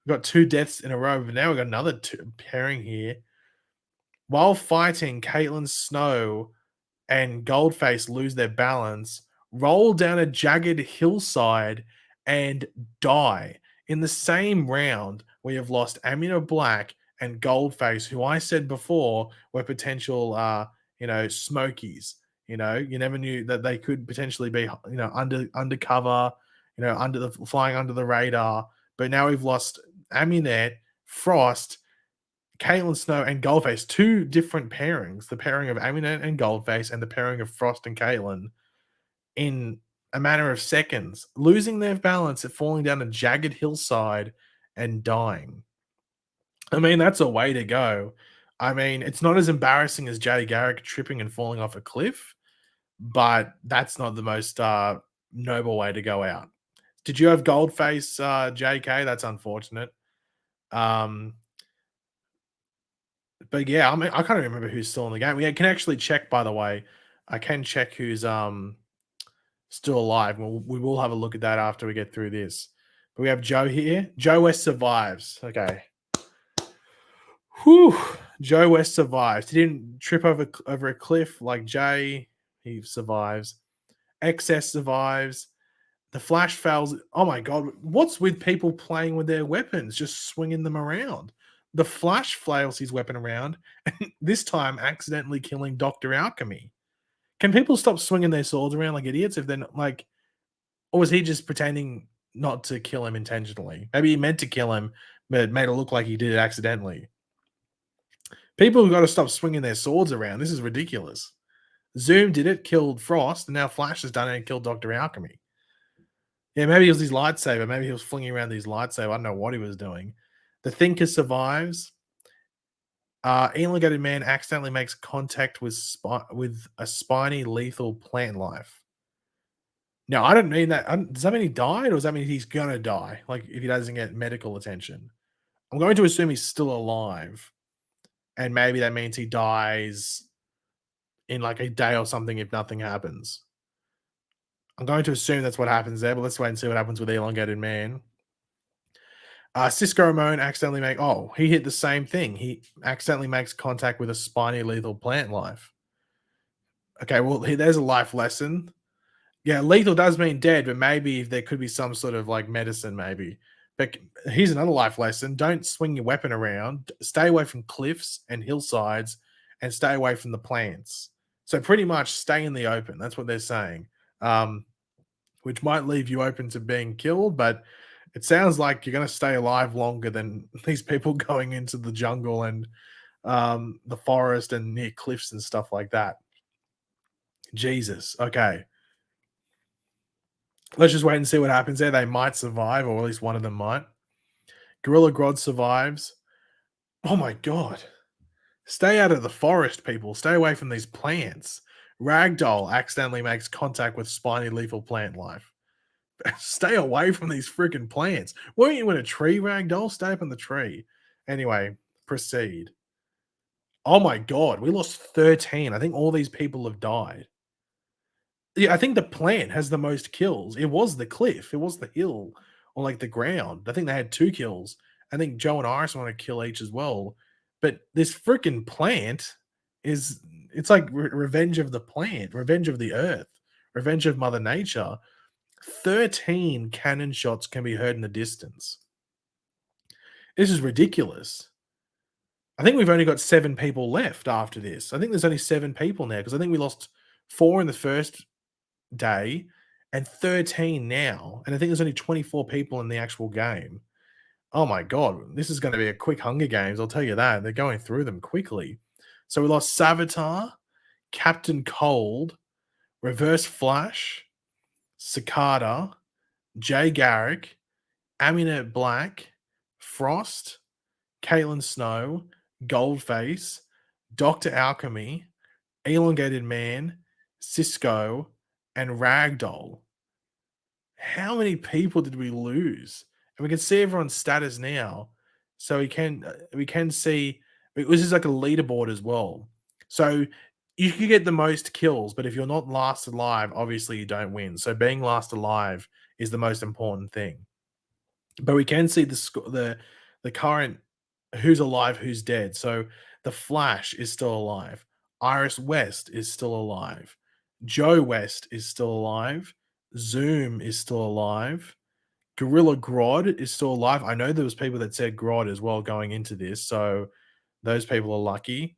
we've got two deaths in a row, but now we've got another two pairing here. While fighting, Caitlin Snow and Goldface lose their balance, roll down a jagged hillside, and die. In the same round, we have lost Amina Black and Goldface, who I said before were potential, smokies. You never knew that they could potentially be, undercover, flying under the radar. But now we've lost Aminette, Frost, Caitlin Snow, and Goldface. Two different pairings: the pairing of Aminette and Goldface, and the pairing of Frost and Caitlin, in a matter of seconds, losing their balance and falling down a jagged hillside and dying. I mean, that's a way to go. I mean, it's not as embarrassing as Jay Garrick tripping and falling off a cliff, but that's not the most noble way to go out. Did you have Goldface, JK? That's unfortunate. But yeah, I mean, I can't remember who's still in the game. We can actually check, by the way. I can check who's still alive. We will have a look at that after we get through this. But we have Joe here. Joe West survives. Okay. Whew. Joe West survives. He didn't trip over a cliff like Jay. He survives. XS survives. The Flash fails. Oh my god, what's with people playing with their weapons, just swinging them around? The Flash flails his weapon around, and this time accidentally killing Dr. Alchemy. Can people stop swinging their swords around like idiots if they're not like, or was he just pretending not to kill him intentionally? Maybe he meant to kill him, but made it look like he did it accidentally. People have got to stop swinging their swords around. This is ridiculous. Zoom did it, killed Frost, and now Flash has done it and killed Dr. Alchemy. Yeah, maybe it was his lightsaber. Maybe he was flinging around his lightsaber. I don't know what he was doing. The Thinker survives. Elongated Man accidentally makes contact with a spiny lethal plant life. Now, I don't mean that. Does that mean he died, or does that mean he's gonna die? Like, if he doesn't get medical attention, I'm going to assume he's still alive, and maybe that means he dies in like a day or something if nothing happens. I'm going to assume that's what happens there, but let's wait and see what happens with Elongated Man. Cisco Ramon accidentally he hit the same thing. He accidentally makes contact with a spiny lethal plant life. Okay, well, there's a life lesson. Yeah, lethal does mean dead, but maybe if there could be some sort of like medicine, maybe. But here's another life lesson. Don't swing your weapon around. Stay away from cliffs and hillsides and stay away from the plants. So pretty much stay in the open. That's what they're saying. Which might leave you open to being killed, but it sounds like you're going to stay alive longer than these people going into the jungle and the forest and near cliffs and stuff like that. Jesus. Okay. Let's just wait and see what happens there. They might survive, or at least one of them might. Gorilla Grodd survives. Oh my god. Stay out of the forest, people. Stay away from these plants. Ragdoll accidentally makes contact with spiny lethal plant life. Stay away from these freaking plants. Weren't you in a tree, Ragdoll? Stay up in the tree. Anyway, proceed. Oh my god, we lost 13. I think all these people have died. Yeah, I think the plant has the most kills. It was the cliff. It was the hill or like the ground. I think they had 2 kills. I think Joe and Iris want to kill each as well. But this freaking plant it's like revenge of the plant, revenge of the earth, revenge of Mother Nature. 13 cannon shots can be heard in the distance. This is ridiculous. I think we've only got 7 people left after this. I think there's only 7 people now because I think we lost 4 in the first day and 13 now. And I think there's only 24 people in the actual game. Oh my god, this is going to be a quick Hunger Games. I'll tell you that. They're going through them quickly. So we lost Savitar, Captain Cold, Reverse Flash, Cicada, Jay Garrick, Aminette Black, Frost, Caitlin Snow, Goldface, Dr. Alchemy, Elongated Man, Cisco, and Ragdoll. How many people did we lose? And we can see everyone's status now. So we can see this is like a leaderboard as well. So you can get the most kills, but if you're not last alive, obviously you don't win. So being last alive is the most important thing. But we can see the current who's alive, who's dead. So the Flash is still alive. Iris West is still alive. Joe West is still alive. Zoom is still alive. Gorilla Grodd is still alive. I know there was people that said Grodd as well going into this, so those people are lucky.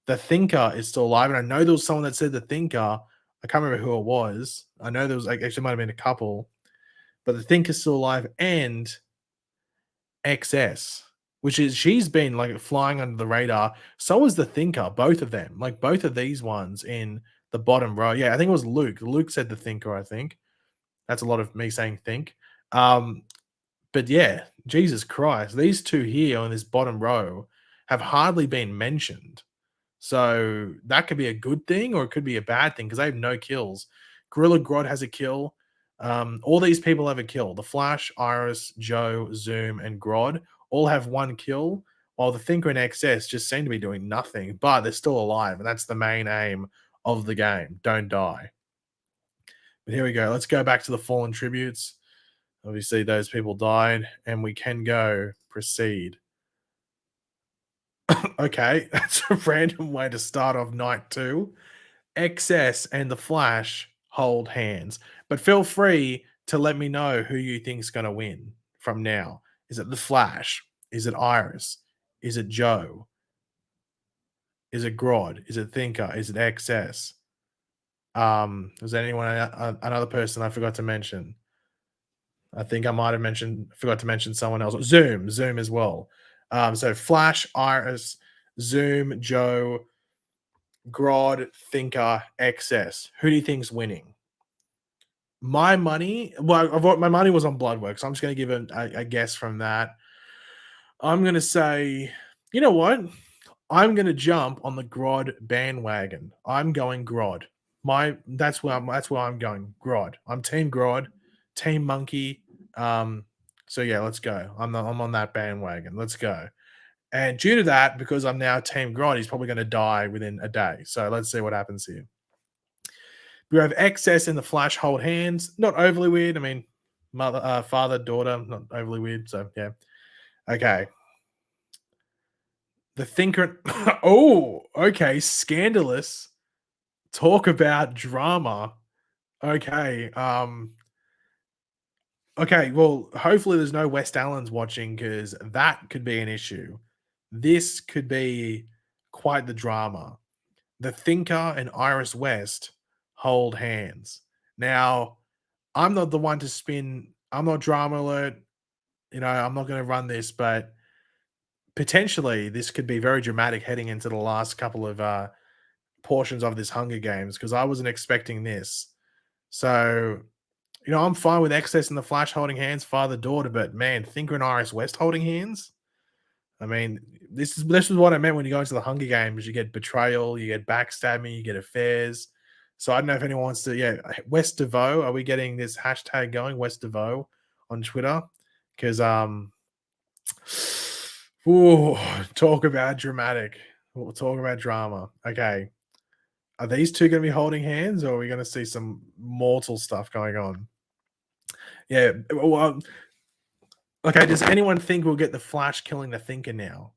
The Thinker is still alive, and I know there was someone that said the Thinker. I can't remember who it was. I know there was actually might have been a couple, but the Thinker's still alive, and XS, which is she's been like flying under the radar. So is the Thinker, both of them, like both of these ones in the bottom row. Yeah, I think it was Luke. Luke said the Thinker, I think. That's a lot of me saying think. But yeah, Jesus Christ, these two here on this bottom row have hardly been mentioned. So that could be a good thing or it could be a bad thing because they have no kills. Gorilla Grodd has a kill. All these people have a kill. The Flash, Iris, Joe, Zoom, and Grodd all have one kill, while the Thinker and XS just seem to be doing nothing, but they're still alive, and that's the main aim of the game. Don't die. But here we go. Let's go back to the fallen tributes. Obviously, those people died, and we can go proceed. Okay, that's a random way to start off night 2. XS and the Flash hold hands, but feel free to let me know who you think is going to win from now. Is it the Flash? Is it Iris? Is it Joe? Is it Grodd? Is it Thinker? Is it XS? Was there anyone another person I forgot to mention? I think I might have forgot to mention someone else. Zoom as well. So Flash, Iris, Zoom, Joe, Grodd, Thinker, XS. Who do you think's winning? My money, my money was on Bloodworks. So I'm just going to give a guess from that. I'm going to say, you know what? I'm going to jump on the Grodd bandwagon. I'm going Grodd. That's where I'm going. Grodd. I'm Team Grodd, Team Monkey. So yeah, let's go. I'm on that bandwagon. Let's go. And due to that, because I'm now Team Grodd, he's probably going to die within a day. So let's see what happens here. We have XS and the Flash hold hands. Not overly weird. I mean, father, daughter, not overly weird. So yeah. Okay. The Thinker. Oh, okay. Scandalous. Talk about drama. Okay. Okay. Well, hopefully there's no West Allens watching because that could be an issue. This could be quite the drama. The Thinker and Iris West hold hands. Now, I'm not the one to spin. I'm not drama alert. I'm not going to run this, but potentially this could be very dramatic heading into the last couple of portions of this Hunger Games because I wasn't expecting this. So, I'm fine with XS and the Flash holding hands, father daughter, but man, Thinker and Iris West holding hands. I mean, this is what I meant when you go into the Hunger Games. You get betrayal, you get backstabbing, you get affairs. So I don't know if anyone wants to. Yeah, West DeVoe. Are we getting this hashtag going? West DeVoe on Twitter because talk about dramatic. We'll talk about drama. Okay. Are these two going to be holding hands or are we going to see some mortal stuff going on? Yeah. Well, okay. Does anyone think we'll get the Flash killing the Thinker now?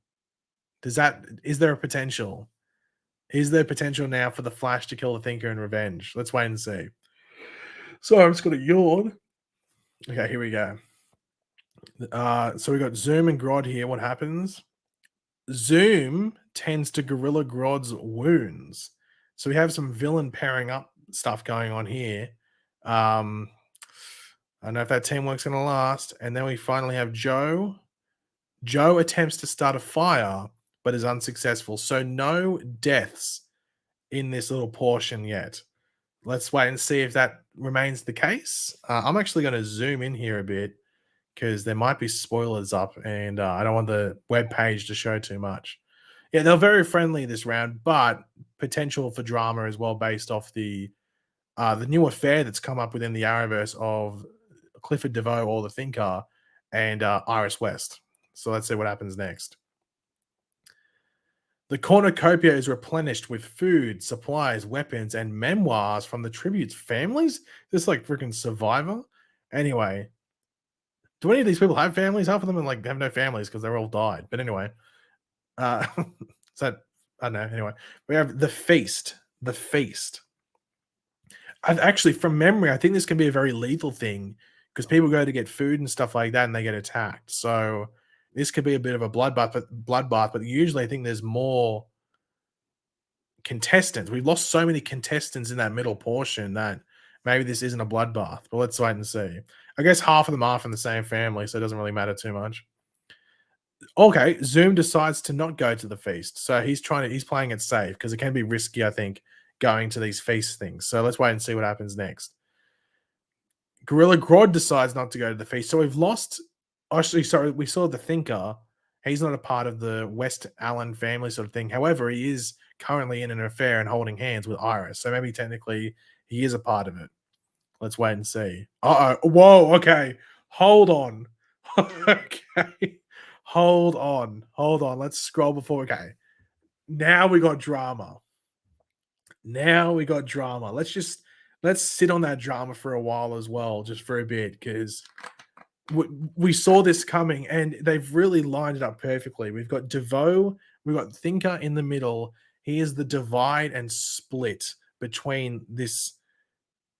Is there a potential? Is there potential now for the Flash to kill the Thinker in revenge? Let's wait and see. So I'm just going to yawn. Okay, here we go. So we got Zoom and Grodd here. What happens? Zoom tends to Gorilla Grodd's wounds. So we have some villain pairing up stuff going on here. I don't know if that teamwork's going to last. And then we finally have Joe. Joe attempts to start a fire, but is unsuccessful. So no deaths in this little portion yet. Let's wait and see if that remains the case. I'm actually going to zoom in here a bit because there might be spoilers up, and I don't want the web page to show too much. Yeah, they're very friendly this round, but potential for drama as well based off the new affair that's come up within the Arrowverse of Clifford DeVoe or the Thinker and Iris West. So let's see what happens next. The cornucopia is replenished with food, supplies, weapons, and memoirs from the tribute's families. This like freaking Survivor. Anyway, do any of these people have families? Half of them like have no families because they're all died. But anyway, so I don't know. Anyway, we have the feast. The feast. I've actually, from memory, I think this can be a very lethal thing because people go to get food and stuff like that, and they get attacked. So this could be a bit of a bloodbath. But usually, I think there's more contestants. We've lost so many contestants in that middle portion that maybe this isn't a bloodbath. But let's wait and see. I guess half of them are from the same family, so it doesn't really matter too much. Okay, Zoom decides to not go to the feast. So he's playing it safe because it can be risky, I think, going to these feast things. So let's wait and see what happens next. Gorilla Grodd decides not to go to the feast. So we've lost. Actually, sorry, we saw the Thinker. He's not a part of the West Allen family sort of thing. However, he is currently in an affair and holding hands with Iris. So maybe technically he is a part of it. Let's wait and see. Uh-oh. Whoa, okay. Hold on. Okay. Hold on. Let's scroll before. Okay. Now we got drama. Let's sit on that drama for a while as well, just for a bit, because we saw this coming and they've really lined it up perfectly. We've got DeVoe, we've got Thinker in the middle. He is the divide and split between this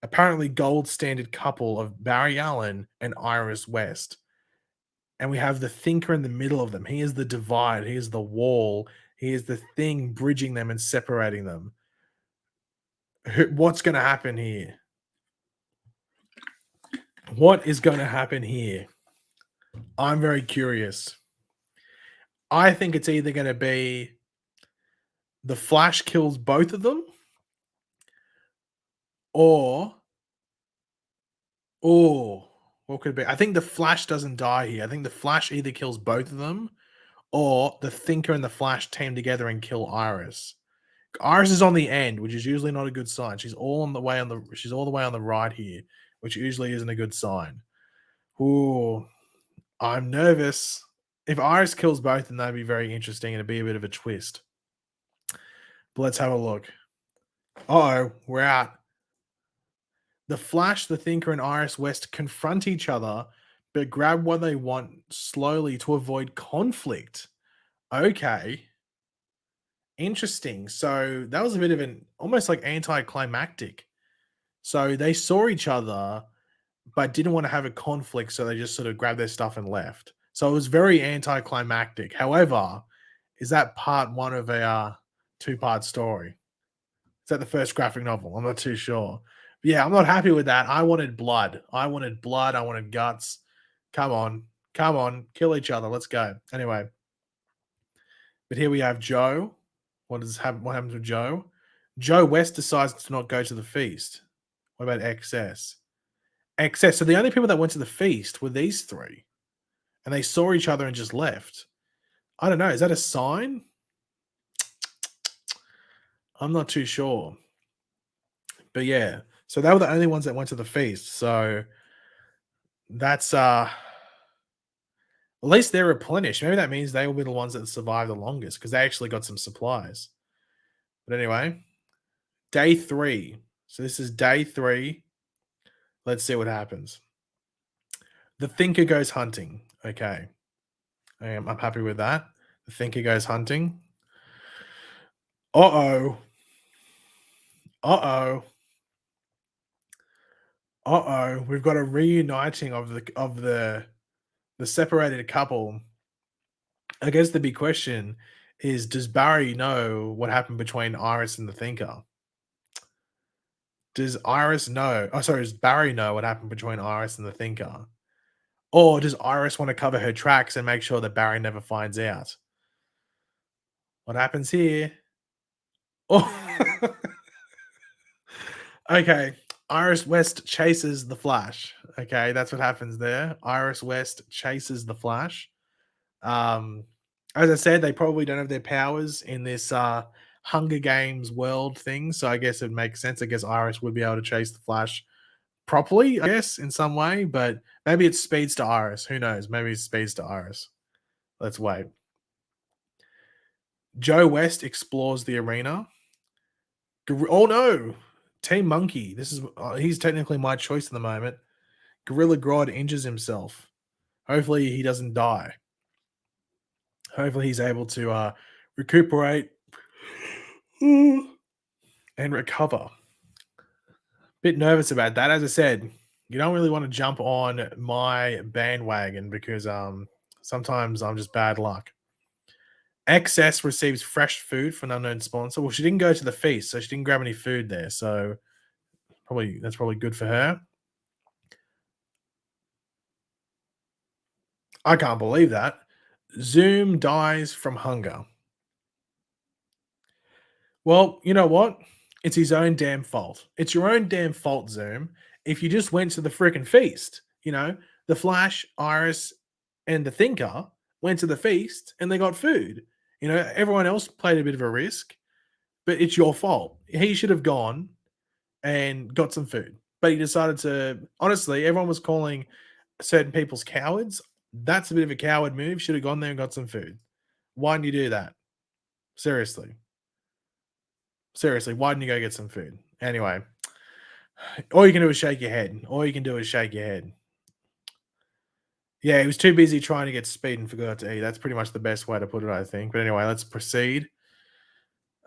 apparently gold standard couple of Barry Allen and Iris West. And we have the Thinker in the middle of them. He is the divide. He is the wall. He is the thing bridging them and separating them. What's going to happen here? What is going to happen here? I'm very curious. I think it's either going to be the Flash kills both of them, or what could it be? I think the Flash doesn't die here. I think the Flash either kills both of them, or the Thinker and the Flash team together and kill Iris. Iris is on the end, which is usually not a good sign. She's all the way on the right here, which usually isn't a good sign. Ooh, I'm nervous. If Iris kills both, then that'd be very interesting and it'd be a bit of a twist. But let's have a look. Uh-oh, we're out. The Flash, the Thinker, and Iris West confront each other, but grab what they want slowly to avoid conflict. Okay. Interesting. So that was a bit of an almost like anticlimactic. So they saw each other, but didn't want to have a conflict, so they just sort of grabbed their stuff and left. So it was very anticlimactic. However, is that part one of a two-part story? Is that the first graphic novel? I'm not too sure. But yeah, I'm not happy with that. I wanted blood. I wanted guts. Come on, kill each other. Let's go. Anyway, but here we have Joe. What happens with Joe? Joe West decides to not go to the feast. What about XS? XS. So the only people that went to the feast were these three. And they saw each other and just left. I don't know. Is that a sign? I'm not too sure. But yeah. So they were the only ones that went to the feast. So that's at least they're replenished. Maybe that means they will be the ones that survive the longest because they actually got some supplies. But anyway, day 3. So this is day 3. Let's see what happens. The Thinker goes hunting. Okay. I'm happy with that. The Thinker goes hunting. Uh-oh. We've got a reuniting of the separated couple. I guess the big question is, does Barry know what happened between Iris and the Thinker? Does Iris know? Oh, sorry, does Barry know what happened between Iris and the Thinker? Or does Iris want to cover her tracks and make sure that Barry never finds out? What happens here? Oh, okay. Iris West chases the Flash. Okay, that's what happens there. Iris West chases the Flash. Um, as I said, they probably don't have their powers in this Hunger Games world thing, so I guess it makes sense. I guess Iris would be able to chase the Flash properly, I guess, in some way, but maybe it's speeds to Iris. Who knows? Maybe it's speeds to Iris. Let's wait. Joe West explores the arena. Oh no! Team Monkey. This is he's technically my choice at the moment. Gorilla Grodd injures himself. Hopefully he doesn't die. Hopefully he's able to recuperate and recover. Bit nervous about that. As I said, you don't really want to jump on my bandwagon because sometimes I'm just bad luck. XS receives fresh food from an unknown sponsor. Well, she didn't go to the feast, so she didn't grab any food there. So that's probably good for her. I can't believe that. Zoom dies from hunger. Well, you know what? It's his own damn fault. It's your own damn fault, Zoom. If you just went to the freaking feast, the Flash, Iris, and the Thinker went to the feast and they got food. Everyone else played a bit of a risk, but it's your fault. He should have gone and got some food, but he decided to. Honestly, everyone was calling certain people's cowards. That's a bit of a coward move. Should have gone there and got some food. Why didn't you do that? Seriously. Seriously, why didn't you go get some food? Anyway, all you can do is shake your head. All you can do is shake your head. Yeah, he was too busy trying to get speed and forgot to eat. That's pretty much the best way to put it, I think. But anyway, let's proceed.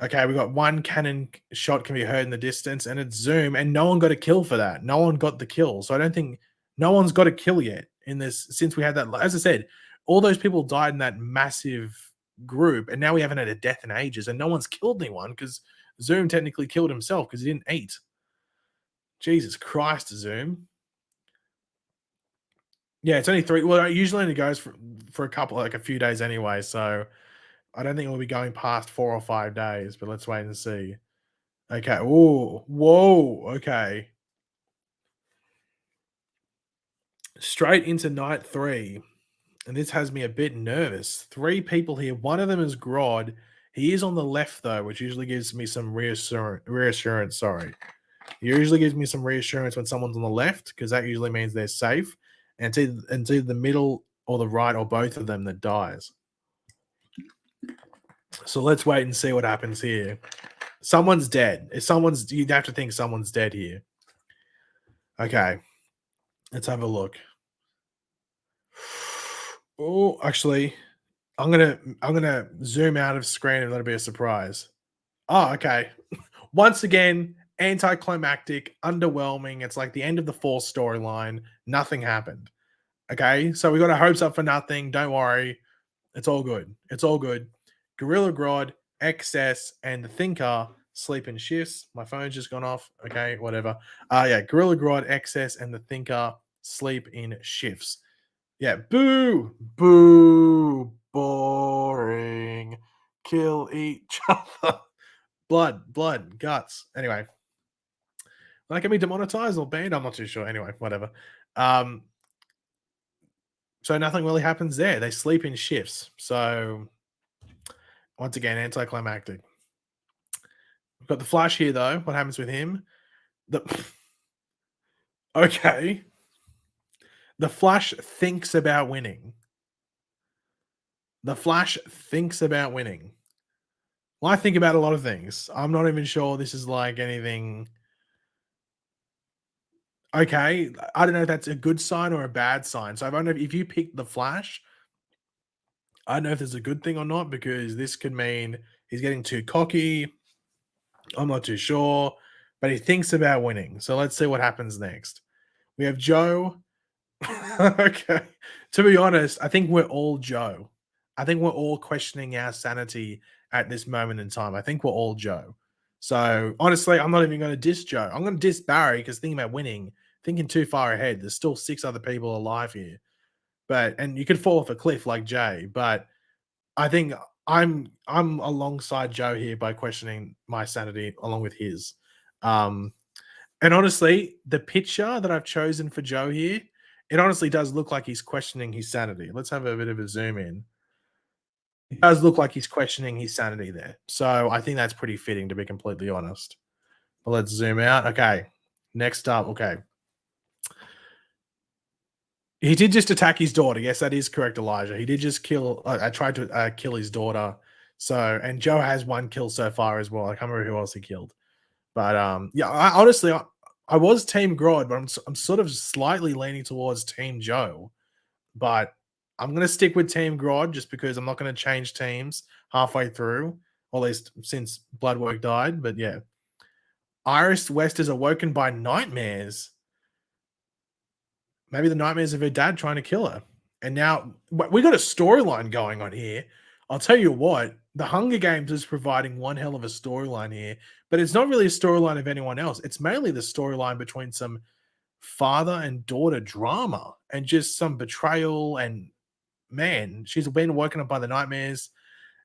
Okay, we got one cannon shot can be heard in the distance, and it's Zoom, and no one got a kill for that. No one got the kill. So I don't think no one's got a kill yet in this since we had that. As I said, all those people died in that massive group, and now we haven't had a death in ages, and no one's killed anyone because Zoom technically killed himself because he didn't eat. Jesus Christ, Zoom. Yeah, it's only 3. Well, it usually only goes for a couple, like a few days anyway. So I don't think we'll be going past 4 or 5 days, but let's wait and see. Okay. Oh, whoa. Okay. Straight into night 3. And this has me a bit nervous. 3 people here. One of them is Grodd. He is on the left, though, which usually gives me some reassurance. Sorry. It usually gives me some reassurance when someone's on the left, because that usually means they're safe. And it's either the middle or the right or both of them that dies. So let's wait and see what happens here. Someone's dead. You'd have to think someone's dead here. Okay. Let's have a look. Oh, actually, I'm gonna zoom out of screen and let it be a surprise. Oh, okay. Once again, anticlimactic, underwhelming. It's like the end of the 4 storyline. Nothing happened. Okay, so we got our hopes up for nothing. Don't worry. It's all good. It's all good. Gorilla Grodd, XS, and the Thinker sleep in shifts. My phone's just gone off. Okay, whatever. Yeah, Gorilla Grodd, XS, and the Thinker sleep in shifts. Yeah, boo, boo, boring. Kill each other. Blood, guts. Anyway, that can be demonetized or banned. I'm not too sure. Anyway, whatever. So nothing really happens there. They sleep in shifts. So once again, anticlimactic. We've got the Flash here, though. What happens with him? Okay. The Flash thinks about winning. The Flash thinks about winning. Well, I think about a lot of things. I'm not even sure this is like anything. Okay. I don't know if that's a good sign or a bad sign. So I don't know if you pick the Flash, I don't know if it's a good thing or not, because this could mean he's getting too cocky. I'm not too sure, but he thinks about winning. So let's see what happens next. We have Joe. Okay. To be honest, I think we're all Joe. I think we're all questioning our sanity at this moment in time. I think we're all Joe. So honestly, I'm not even going to diss Joe. I'm going to diss Barry because thinking about winning, thinking too far ahead. There's still 6 other people alive here, and you could fall off a cliff like Jay. But I think I'm alongside Joe here by questioning my sanity along with his. Um, and honestly, the picture that I've chosen for Joe here, it honestly does look like he's questioning his sanity. Let's have a bit of a zoom in. It does look like he's questioning his sanity there. So I think that's pretty fitting, to be completely honest. But let's zoom out. Okay. Next up. Okay. He did just attack his daughter. Yes, that is correct, Elijah. He did just kill. I tried to kill his daughter. So, and Joe has 1 kill so far as well. I can't remember who else he killed. But yeah, I was Team Grodd, but I'm sort of slightly leaning towards Team Joe. But I'm gonna stick with Team Grodd just because I'm not gonna change teams halfway through, or at least since Bloodwork died. But yeah, Iris West is awoken by nightmares. Maybe the nightmares of her dad trying to kill her. And now we got a storyline going on here. I'll tell you what, the Hunger Games is providing one hell of a storyline here, but it's not really a storyline of anyone else. It's mainly the storyline between some father and daughter drama and just some betrayal. And man, she's been woken up by the nightmares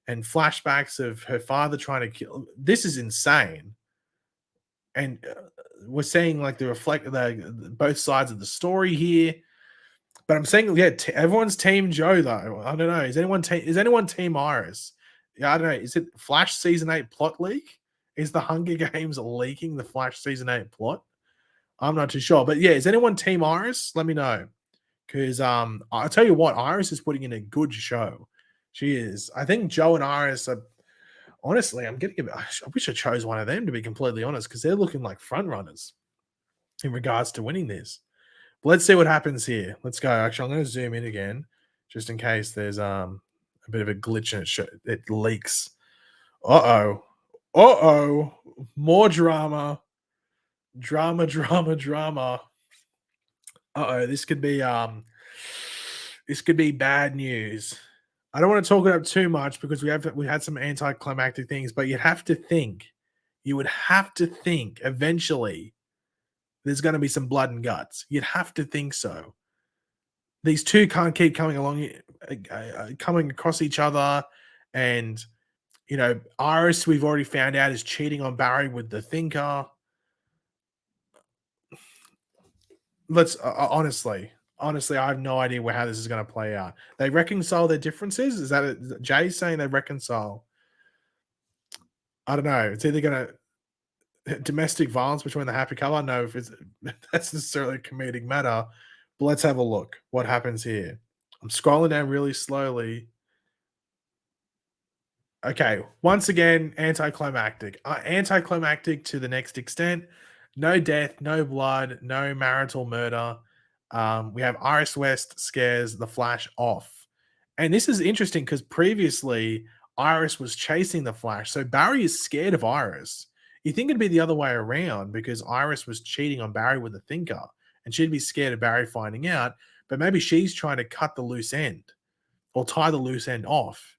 and flashbacks of her father trying to kill. This is insane. And we're seeing like the both sides of the story here. But I'm saying, yeah, everyone's Team Joe though. I don't know. Is anyone Team Iris? Yeah, I don't know. Is it Flash season 8 plot leak? Is the Hunger Games leaking the Flash season 8 plot? I'm not too sure. But yeah, is anyone Team Iris? Let me know. Because I'll tell you what, Iris is putting in a good show. She is. I think Joe and Iris are. Honestly, I wish I chose one of them, to be completely honest, because they're looking like front runners in regards to winning this. But let's see what happens here. Let's go. Actually, I'm going to zoom in again, just in case there's a bit of a glitch and it leaks. More drama. This could be bad news. I don't want to talk it up too much because we had some anticlimactic things, but you would have to think eventually there's going to be some blood and guts. You'd have to think so. These two can't keep coming across each other. And, Iris, we've already found out, is cheating on Barry with the Thinker. Honestly, I have no idea how this is going to play out. They reconcile their differences? Is that Jay saying they reconcile? I don't know. It's either going to domestic violence between the happy couple. I don't know if that's necessarily a comedic matter, but let's have a look. What happens here? I'm scrolling down really slowly. Okay, once again, anticlimactic. Anticlimactic to the next extent. No death, no blood, no marital murder. We have Iris West scares the Flash off. And this is interesting because previously Iris was chasing the Flash. So Barry is scared of Iris. You think it'd be the other way around because Iris was cheating on Barry with a Thinker and she'd be scared of Barry finding out. But maybe she's trying to cut the loose end or tie the loose end off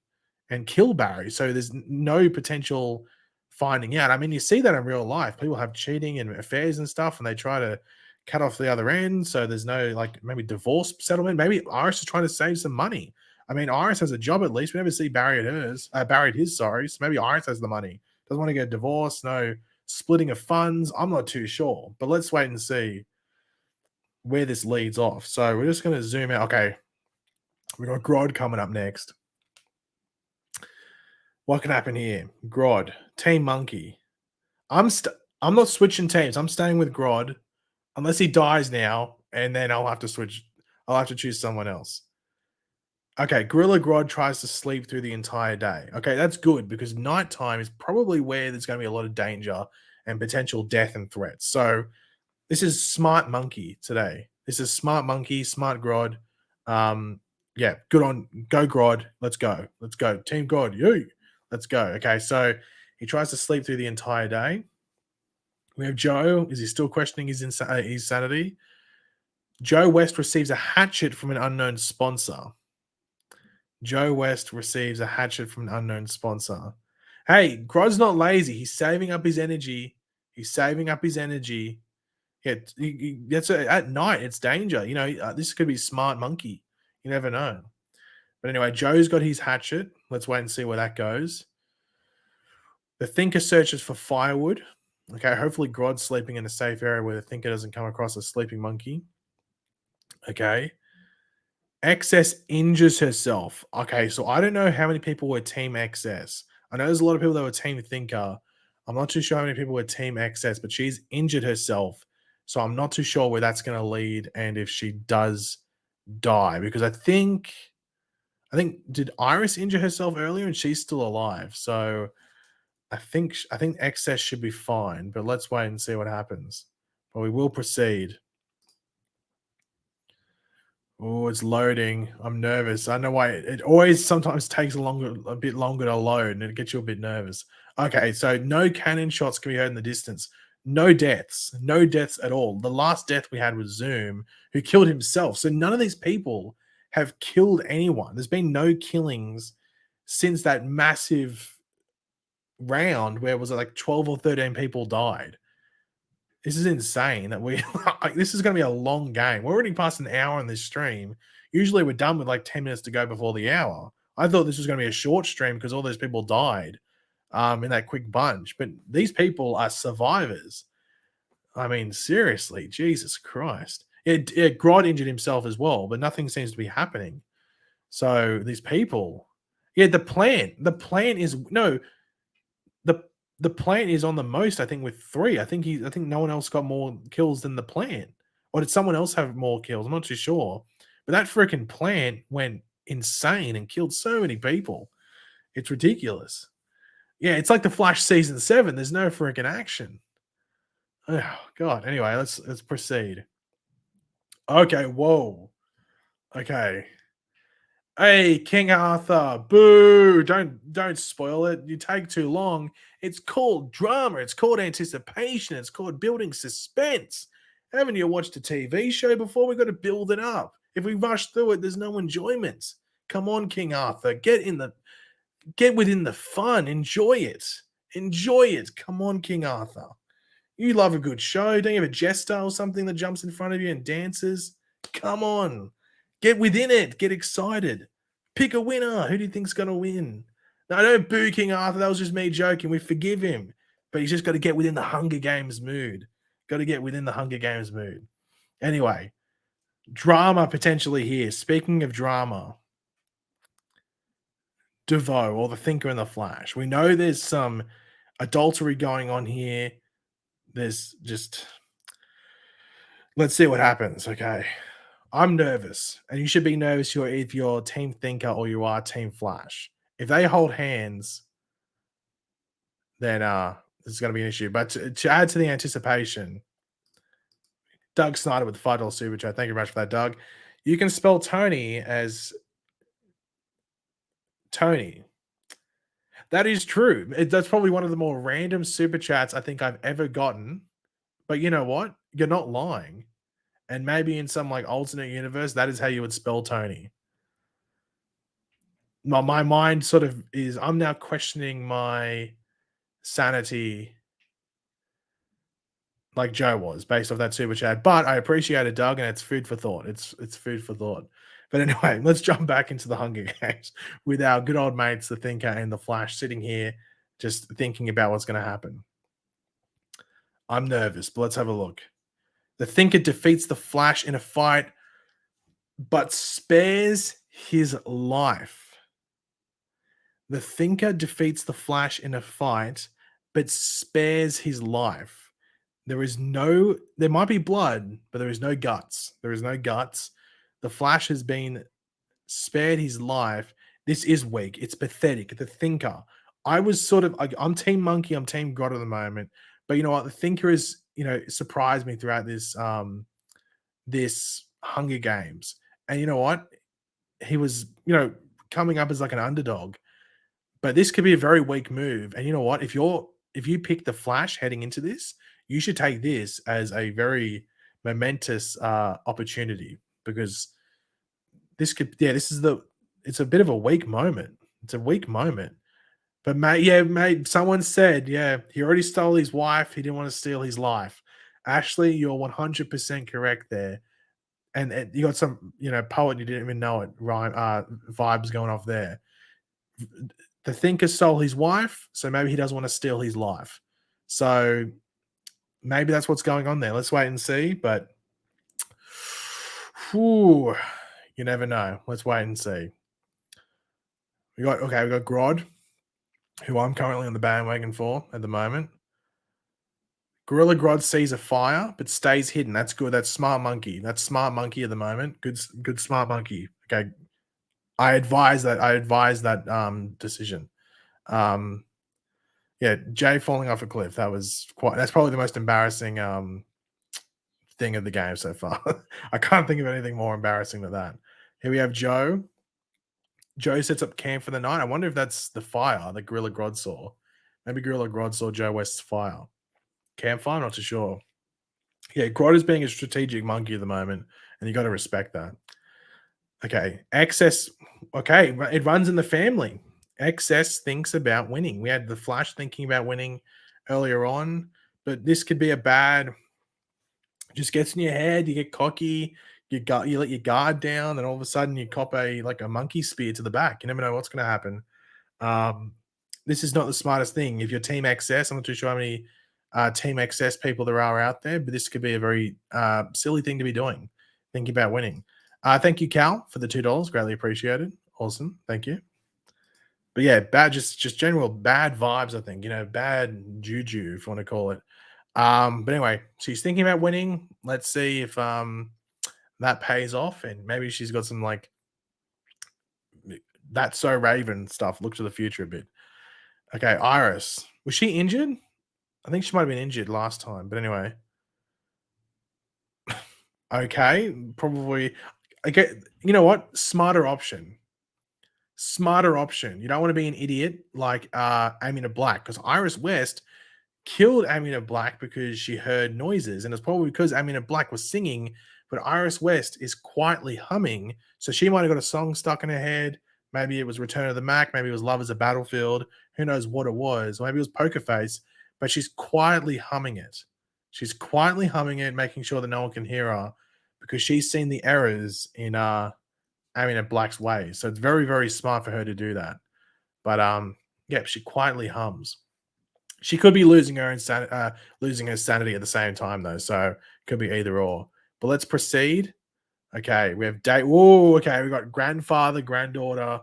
and kill Barry. So there's no potential finding out. I mean, you see that in real life. People have cheating and affairs and stuff, and they try to cut off the other end. So there's no maybe divorce settlement. Maybe Iris is trying to save some money. I mean, Iris has a job at least. We never see Barry at his. Sorry. So maybe Iris has the money. Doesn't want to get divorced. No splitting of funds. I'm not too sure. But let's wait and see where this leads off. So we're just going to zoom out. Okay. We got Grodd coming up next. What can happen here? Grodd, Team Monkey. I'm not switching teams. I'm staying with Grodd unless he dies now, and then I'll have to switch. I'll have to choose someone else. Okay, Gorilla Grodd tries to sleep through the entire day. Okay, that's good because nighttime is probably where there's going to be a lot of danger and potential death and threats. So this is Smart Monkey today. This is Smart Monkey, Smart Grodd. Yeah, go Grodd. Let's go. Team Grodd, you. Let's go. Okay, so he tries to sleep through the entire day. We have Joe. Is he still questioning his sanity? Joe West receives a hatchet from an unknown sponsor. Hey, Grod's not lazy. He's saving up his energy. He's saving up his energy. Yeah, that's at night. It's danger. You know, this could be smart monkey. You never know. But anyway, Joe's got his hatchet. Let's wait and see where that goes. The Thinker searches for firewood. Okay, hopefully Grod's sleeping in a safe area where the Thinker doesn't come across a sleeping monkey. Okay. XS injures herself. Okay, so I don't know how many people were Team XS. I know there's a lot of people that were Team Thinker. I'm not too sure how many people were Team XS, but she's injured herself. So I'm not too sure where that's going to lead and if she does die. Because I think did Iris injure herself earlier and she's still alive. So I think XS should be fine, but let's wait and see what happens. But we will proceed. Oh, it's loading. I'm nervous. I don't know why it always sometimes takes a bit longer to load, and it gets you a bit nervous. Okay, so no cannon shots can be heard in the distance. No deaths at all. The last death we had was Zoom, who killed himself. So none of these people have killed anyone. There's been no killings since that massive round where was it like 12 or 13 people died. This is insane that we like this is going to be a long game. We're already past an hour on this stream. Usually we're done with like 10 minutes to go before the hour. I thought this was going to be a short stream because all those people died in that quick bunch. But these people are survivors. I mean, seriously, Jesus Christ. Grod injured himself as well, but nothing seems to be happening. So these people, the plan is no, the plant is on the most, I think, with 3. I think no one else got more kills than the plant. Or did someone else have more kills? I'm not too sure. But that freaking plant went insane and killed so many people. It's ridiculous. Yeah, it's like the Flash season 7. There's no freaking action. Oh God. Anyway, let's proceed. Okay, whoa. Okay. Hey, King Arthur, boo! Don't spoil it. You take too long. It's called drama. It's called anticipation. It's called building suspense. Haven't you watched a TV show before? We've got to build it up. If we rush through it, there's no enjoyment. Come on, King Arthur. Get within the fun. Enjoy it. Enjoy it. Come on, King Arthur. You love a good show. Don't you have a jester or something that jumps in front of you and dances? Come on. Get within it. Get excited. Pick a winner. Who do you think's going to win? No, don't boo King Arthur. That was just me joking. We forgive him. But he's just got to get within the Hunger Games mood. Got to get within the Hunger Games mood. Anyway, drama potentially here. Speaking of drama, DeVoe or the Thinker and the Flash. We know there's some adultery going on here. There's just... Let's see what happens, okay? I'm nervous, and you should be nervous if you're Team Thinker or you are Team Flash. If they hold hands, then this is going to be an issue. But to add to the anticipation, Doug Snyder with the $5 super chat. Thank you very much for that, Doug. You can spell Tony as Tony. That is true. That's probably one of the more random super chats I think I've ever gotten. But you know what? You're not lying. And maybe in some like alternate universe, that is how you would spell Tony. My mind sort of is, I'm now questioning my sanity like Joe was based off that super chat. But I appreciate it, Doug, and it's food for thought. It's food for thought. But anyway, let's jump back into the Hunger Games with our good old mates, the Thinker and the Flash, sitting here just thinking about what's going to happen. I'm nervous, but let's have a look. The Thinker defeats the Flash in a fight, but spares his life. The Thinker defeats the Flash in a fight, but spares his life. There might be blood, but there is no guts. There is no guts. The Flash has been spared his life. This is weak. It's pathetic. The Thinker. I was sort of, I'm Team Monkey, I'm Team God at the moment. But you know what? The Thinker is, surprised me throughout this this Hunger Games. And you know what? He was, coming up as like an underdog. But this could be a very weak move. And you know what? If you pick the Flash heading into this, you should take this as a very momentous opportunity, because it's a bit of a weak moment. It's a weak moment. But mate, someone said, yeah, he already stole his wife. He didn't want to steal his life. Ashley, you're 100% correct there. And you got some, poet you didn't even know it, rhyme vibes going off there. The thinker stole his wife, so maybe he doesn't want to steal his life. So maybe that's what's going on there. Let's wait and see. But whew, you never know. Let's wait and see. We got Grodd, who I'm currently on the bandwagon for at the moment. Gorilla Grodd sees a fire but stays hidden. That's good. That's smart monkey. That's smart monkey at the moment. Good smart monkey. Okay. I advise that decision. Yeah, Jay falling off a cliff. That's probably the most embarrassing thing of the game so far. I can't think of anything more embarrassing than that. Here we have Joe. Joe sets up camp for the night. I wonder if that's the fire that Gorilla Grodd saw. Maybe Gorilla Grodd saw Joe West's fire. Campfire, not too sure. Yeah, Grodd is being a strategic monkey at the moment, and you got to respect that. Okay, Excess. Okay, it runs in the family. Excess thinks about winning. We had the Flash thinking about winning earlier on, but this could be a bad. Just gets in your head. You get cocky. You let your guard down, and all of a sudden you cop a monkey spear to the back. You never know what's going to happen. This is not the smartest thing. If you're Team XS, I'm not too sure how many Team XS people there are out there, but this could be a very silly thing to be doing, thinking about winning. Thank you, Cal, for the $2. Greatly appreciated. Awesome. Thank you. But yeah, bad, just general bad vibes, I think, bad juju, if you want to call it. But anyway, she's thinking about winning. Let's see if that pays off, and maybe she's got some That's So Raven stuff. Look to the future a bit. Okay, Iris. Was she injured? I think she might have been injured last time, but anyway. Okay, probably. Okay, you know what? Smarter option. You don't want to be an idiot like Amina Black, because Iris West killed Amina Black because she heard noises, and it's probably because Amina Black was singing, but Iris West is quietly humming, so she might have got a song stuck in her head. Maybe it was Return of the Mac, maybe it was Love is a Battlefield, who knows what it was, or maybe it was Poker Face, but she's quietly humming it. She's quietly humming it, making sure that no one can hear her, because she's seen the errors in Amina Black's ways. So it's very, very smart for her to do that. But yeah, she quietly hums. She could be losing her sanity at the same time, though. So it could be either or. But let's proceed. Okay, we have date. Whoa, okay, we got grandfather, granddaughter.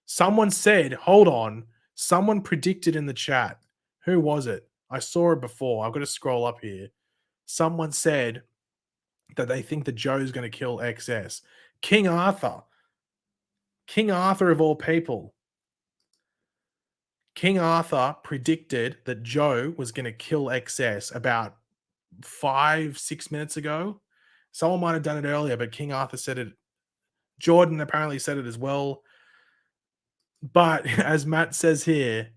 Someone said, hold on. Someone predicted in the chat. Who was it? I saw it before. I've got to scroll up here. Someone said that they think that Joe's going to kill XS. King Arthur. King Arthur of all people. King Arthur predicted that Joe was going to kill XS about 5-6 minutes ago. Someone might have done it earlier, but King Arthur said it. Jordan apparently said it as well. But as Matt says here,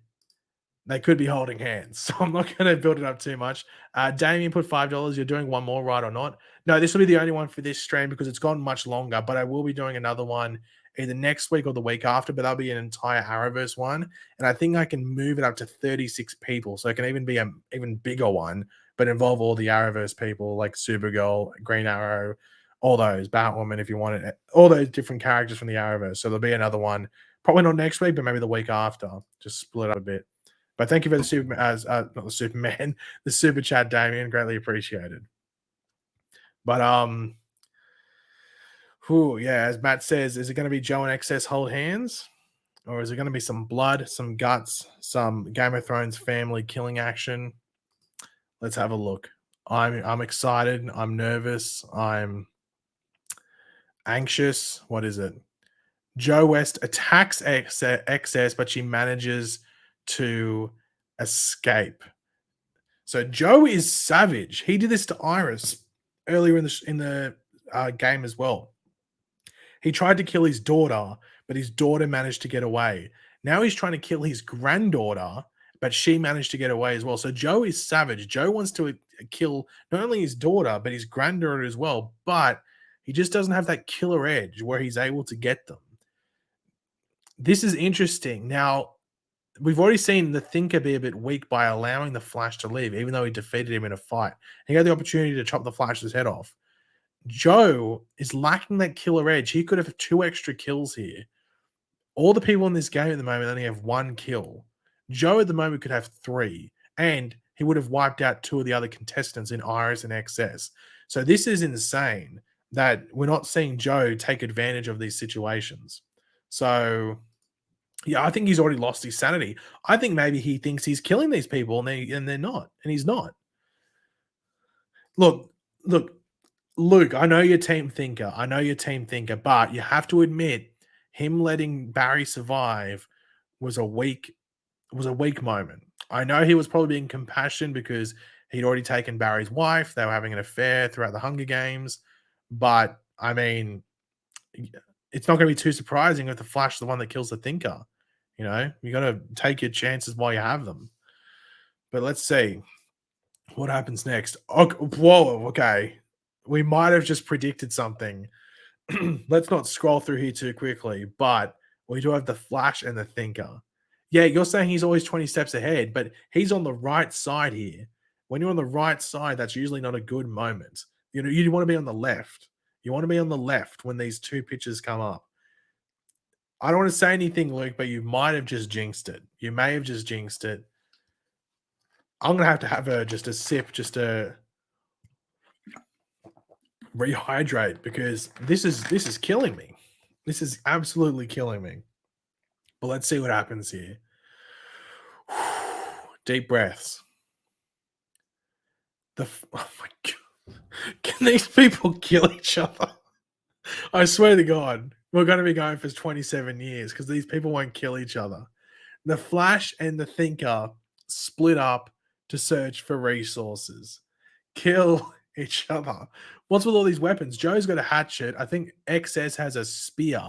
they could be holding hands. So I'm not going to build it up too much. Damien put $5. You're doing one more, right or not? No, this will be the only one for this stream because it's gone much longer. But I will be doing another one either next week or the week after. But that'll be an entire Arrowverse one. And I think I can move it up to 36 people. So it can even be an even bigger one, but involve all the Arrowverse people like Supergirl, Green Arrow, all those, Batwoman if you want it, all those different characters from the Arrowverse. So there'll be another one. Probably not next week, but maybe the week after. Just split up a bit. But thank you for the not the Superman, the super chat, Damien. Greatly appreciated. But yeah, as Matt says, is it going to be Joe and XS hold hands, or is it going to be some blood, some guts, some Game of Thrones family killing action? Let's have a look. I'm excited. I'm nervous. I'm anxious. What is it? Joe West attacks XS, but she manages to escape. So Joe is savage. He did this to Iris earlier in the game as well. He tried to kill his daughter, but his daughter managed to get away. Now he's trying to kill his granddaughter, but she managed to get away as well. So Joe is savage. Joe wants to kill not only his daughter, but his granddaughter as well. But he just doesn't have that killer edge where he's able to get them. This is interesting. Now, we've already seen the Thinker be a bit weak by allowing the Flash to leave, even though he defeated him in a fight. He had the opportunity to chop the Flash's head off. Joe is lacking that killer edge. He could have 2 extra kills here. All the people in this game at the moment only have 1 kill. Joe at the moment could have 3, and he would have wiped out 2 of the other contestants in Iris and XS. So this is insane that we're not seeing Joe take advantage of these situations. So yeah, I think he's already lost his sanity. I think maybe he thinks he's killing these people and they're not, and he's not. Look, Luke, I know you're team thinker. But you have to admit him letting Barry survive was a weak moment. I know he was probably being compassionate because he'd already taken Barry's wife. They were having an affair throughout the Hunger Games. But I mean, it's not going to be too surprising if the Flash is the one that kills the Thinker. You know, you got to take your chances while you have them. But let's see what happens next. Okay, whoa, okay. We might have just predicted something. Let's not scroll through here too quickly, but we do have the Flash and the Thinker. Yeah, you're saying he's always 20 steps ahead, but he's on the right side here. When you're on the right side, that's usually not a good moment. You know, you want to be on the left. You want to be on the left when these 2 pitches come up. I don't want to say anything, Luke, but you might have just jinxed it. You may have just jinxed it. I'm going to have just a sip, just to rehydrate, because this is killing me. This is absolutely killing me. But let's see what happens here. Deep breaths. Oh my God. Can these people kill each other? I swear to God, we're going to be going for 27 years because these people won't kill each other. The Flash and the Thinker split up to search for resources. Kill each other. What's with all these weapons? Joe's got a hatchet. I think XS has a spear.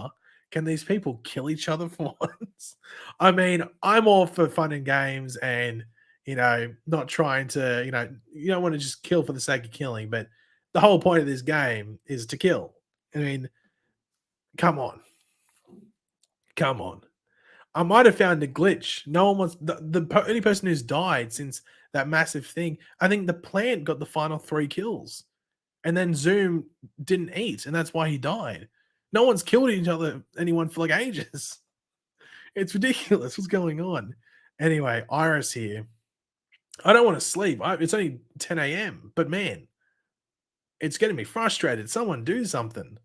Can these people kill each other for once? I mean, I'm all for fun and games and, you know, not trying to, you don't want to just kill for the sake of killing, but the whole point of this game is to kill. I mean, come on. Come on. I might have found a glitch. No one wants the only person who's died since that massive thing. I think the plant got the final 3 kills, and then Zoom didn't eat, and that's why he died. No one's killed anyone for like ages. It's ridiculous. What's going on? Anyway, Iris here. I don't want to sleep. It's only 10 a.m., but man, it's getting me frustrated. Someone do something.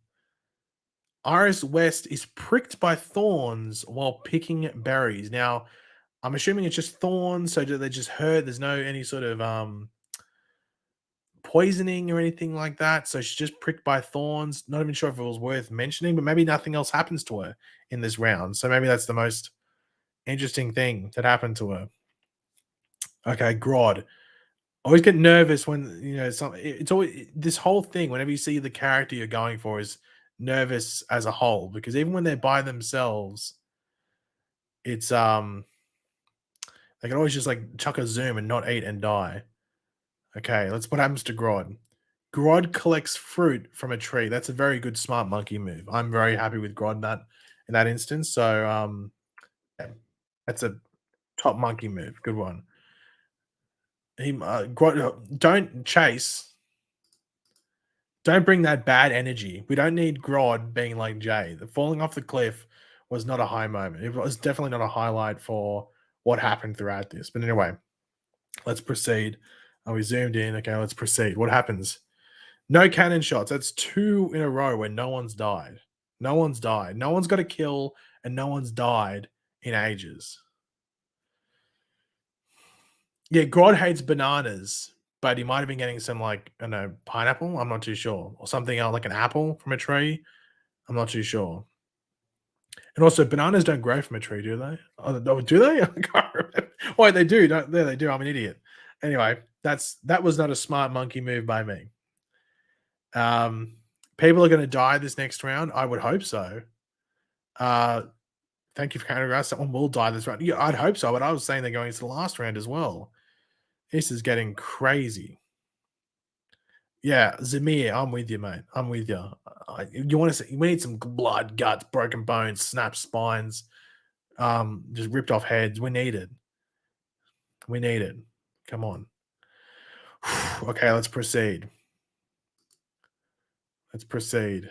Iris West is pricked by thorns while picking berries. Now, I'm assuming it's just thorns, so they just hurt. There's no any sort of poisoning or anything like that. So she's just pricked by thorns. Not even sure if it was worth mentioning, but maybe nothing else happens to her in this round. So maybe that's the most interesting thing that happened to her. Okay, Grodd. I always get nervous when it's always this whole thing. Whenever you see the character you're going for is nervous as a whole, because even when they're by themselves, it's they can always just like chuck a zoom and not eat and die. Okay, what happens to Grodd. Grodd collects fruit from a tree. That's a very good smart monkey move. I'm very happy with Grodd in that instance. So yeah, that's a top monkey move. Good one. Grodd, don't chase. Don't bring that bad energy. We don't need Grodd being like Jay. The falling off the cliff was not a high moment. It was definitely not a highlight for what happened throughout this. But anyway, let's proceed. We zoomed in. Okay, let's proceed. What happens? No cannon shots. That's 2 in a row where no one's died. No one's died. No one's got a kill, and no one's died in ages. Yeah, Grodd hates bananas, but he might have been getting some, like, I don't know, pineapple? I'm not too sure. Or something else, like an apple from a tree? I'm not too sure. And also, bananas don't grow from a tree, do they? Oh, do they? I can't remember. Wait, they do. There they do. I'm an idiot. Anyway, that was not a smart monkey move by me. People are going to die this next round. I would hope so. Thank you for categorizing. Someone will die this round. Yeah, I'd hope so, but I was saying they're going into the last round as well. This is getting crazy. Yeah, Zamir, I'm with you, mate. I'm with you. You want to see? We need some blood, guts, broken bones, snapped spines, Just ripped off heads. We need it. We need it. Come on. Okay, let's proceed. Let's proceed.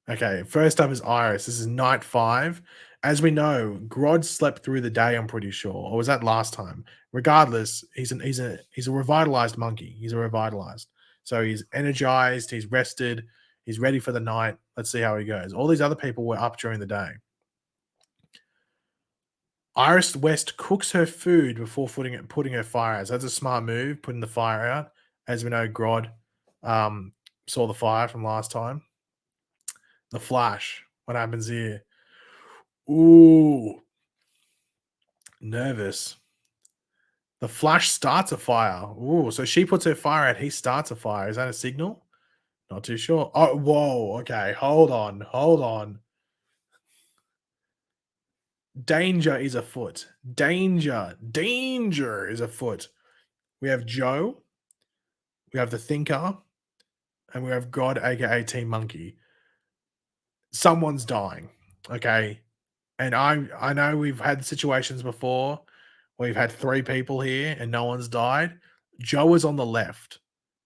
Okay, first up is Iris. This is night 5. As we know, Grodd slept through the day, I'm pretty sure. Or was that last time? Regardless, he's a revitalized monkey. He's a revitalized. So he's energized, he's rested, he's ready for the night. Let's see how he goes. All these other people were up during the day. Iris West cooks her food before putting her fire out. So that's a smart move, putting the fire out. As we know, Grodd saw the fire from last time. The Flash. What happens here? Ooh. Nervous. The Flash starts a fire. Ooh, so she puts her fire out. He starts a fire. Is that a signal? Not too sure. Oh, whoa. Okay. Hold on. Hold on. Danger is afoot. Danger. Danger is afoot. We have Joe. We have the Thinker. And we have God, aka Team Monkey. Someone's dying. Okay. And I know we've had situations before where we've had 3 people here and no one's died. Joe is on the left.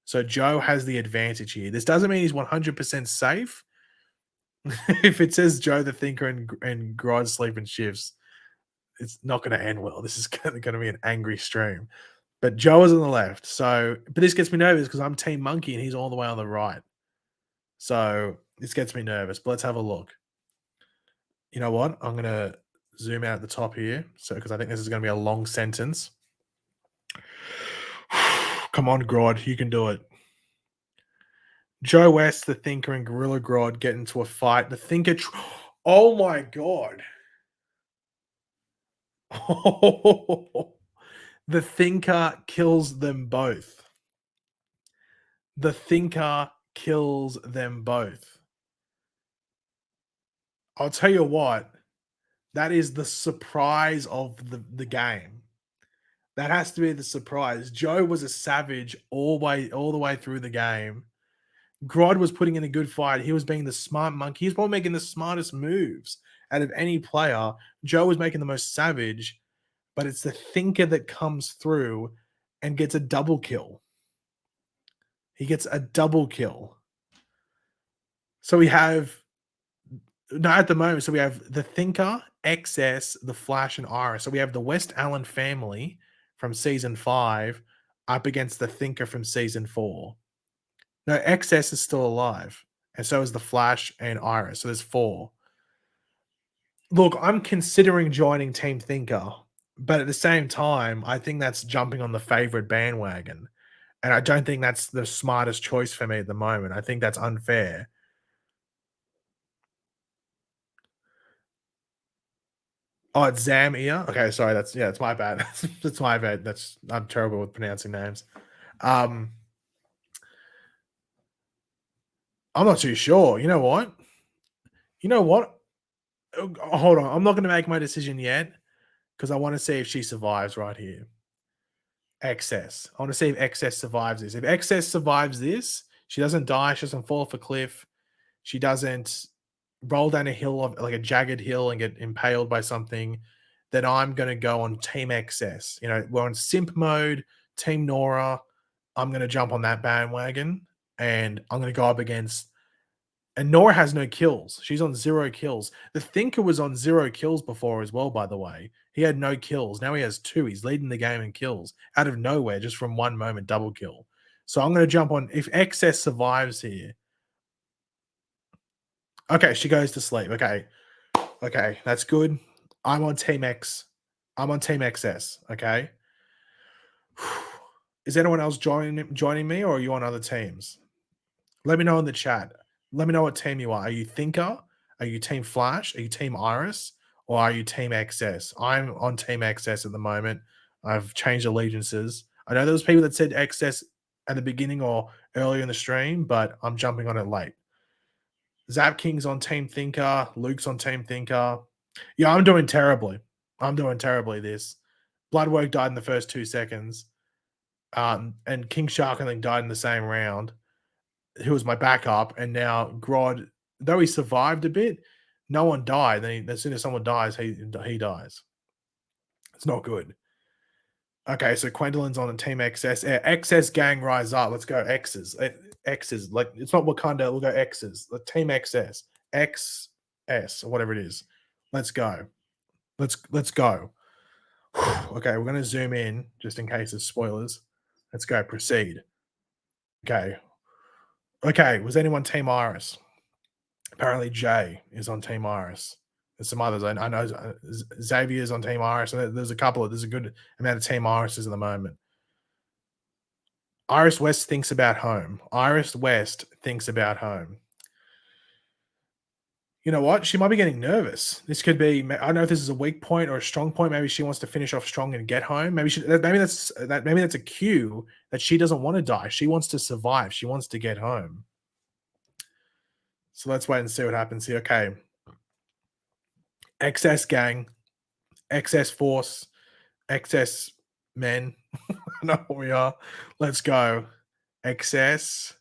So Joe has the advantage here. This doesn't mean he's 100% safe. If it says Joe the Thinker and Grodd sleeping shifts, it's not going to end well. This is going to be an angry stream. But Joe is on the left. So, but this gets me nervous because I'm Team Monkey and he's all the way on the right. So this gets me nervous. But let's have a look. You know what? I'm going to zoom out at the top here. So, because I think this is going to be a long sentence. Come on, Grodd. You can do it. Joe West, the Thinker, and Gorilla Grodd get into a fight. The Thinker... Oh, my God. Oh, the Thinker kills them both. The Thinker kills them both. I'll tell you what, that is the surprise of the game. That has to be the surprise. Joe was a savage all the way through the game. Grodd was putting in a good fight. He was being the smart monkey. He was probably making the smartest moves out of any player. Joe was making the most savage, but it's the Thinker that comes through and gets a double kill. He gets a double kill. So we have... No, at the moment, so we have the Thinker, XS, the Flash, and Iris. So we have the West Allen family from season 5 up against the Thinker from season 4. No, XS is still alive, and so is the Flash and Iris. So there's 4. Look, I'm considering joining Team Thinker, but at the same time, I think that's jumping on the favorite bandwagon, and I don't think that's the smartest choice for me at the moment. I think that's unfair. Oh, it's Zamir. Okay, sorry. That's my bad. That's my bad. I'm terrible with pronouncing names. I'm not too sure. You know what? Hold on. I'm not going to make my decision yet because I want to see if she survives right here. XS. I want to see if XS survives this. If XS survives this, she doesn't die. She doesn't fall off a cliff. She doesn't roll down a hill, like a jagged hill, and get impaled by something. Then I'm going to go on Team XS. You know, we're on simp mode, Team Nora. I'm going to jump on that bandwagon and I'm going to go up against... And Nora has no kills. She's on 0 kills. The Thinker was on 0 kills before as well, by the way. He had no kills. Now he has 2. He's leading the game in kills. Out of nowhere, just from one moment, double kill. So I'm going to jump on... If XS survives here... Okay, she goes to sleep. Okay. Okay, that's good. I'm on Team X. I'm on Team XS. Okay. Is anyone else joining me, or are you on other teams? Let me know in the chat. Let me know what team you are. Are you Thinker? Are you Team Flash? Are you Team Iris? Or are you Team XS? I'm on Team XS at the moment. I've changed allegiances. I know there was people that said XS at the beginning or earlier in the stream, but I'm jumping on it late. Zap King's on Team Thinker. Luke's on Team Thinker. Yeah, I'm doing terribly. I'm doing terribly this. Bloodwork died in the first 2 seconds. And King Shark, I think, died in the same round. Who was my backup. And now Grodd, though he survived a bit, no one died. Then as soon as someone dies, he dies. It's not good. Okay, so Gwendolyn's on a team XS. XS gang rise up. Let's go X's. X's. Like it's not Wakanda. We'll go X's. The team XS. XS or whatever it is. Let's go. Let's go. Okay, we're gonna zoom in just in case there's spoilers. Let's go. Proceed. Okay. Okay. Was anyone Team Iris? Apparently Jay is on Team Iris. There's some others. I know Xavier's on Team Iris, and there's a couple. There's a good amount of Team Irises at the moment. Iris West thinks about home. Iris West thinks about home. You know what? She might be getting nervous. This could be. I don't know if this is a weak point or a strong point. Maybe she wants to finish off strong and get home. Maybe that's a cue that she doesn't want to die. She wants to survive. She wants to get home. So let's wait and see what happens here. Okay. XS gang, XS force, XS men. I know what we are. Let's go. XS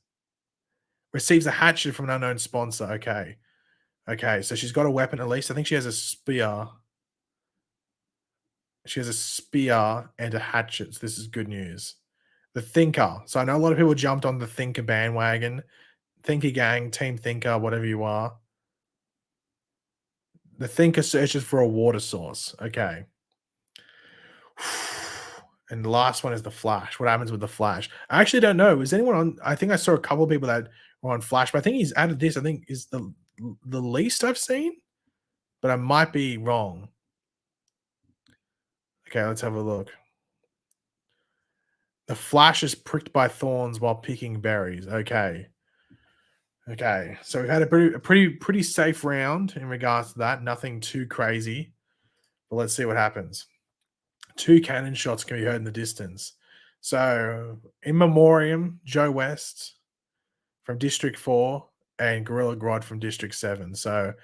receives a hatchet from an unknown sponsor. Okay. Okay, so she's got a weapon at least. I think she has a spear. She has a spear and a hatchet. So this is good news. The Thinker. So I know a lot of people jumped on the Thinker bandwagon. Thinker gang, Team Thinker, whatever you are. The Thinker searches for a water source. Okay. And the last one is the Flash. What happens with the Flash? I actually don't know. Is anyone on? I think I saw a couple of people that were on Flash, but I think he's added this. I think is the least I've seen, but I might be wrong. Okay, let's have a look. The Flash is pricked by thorns while picking berries. Okay. Okay, so we had a pretty safe round in regards to that. Nothing too crazy, but let's see what happens. 2 cannon shots can be heard in the distance. So, in memoriam, Joe West from District 4 and Gorilla Grodd from District 7. So,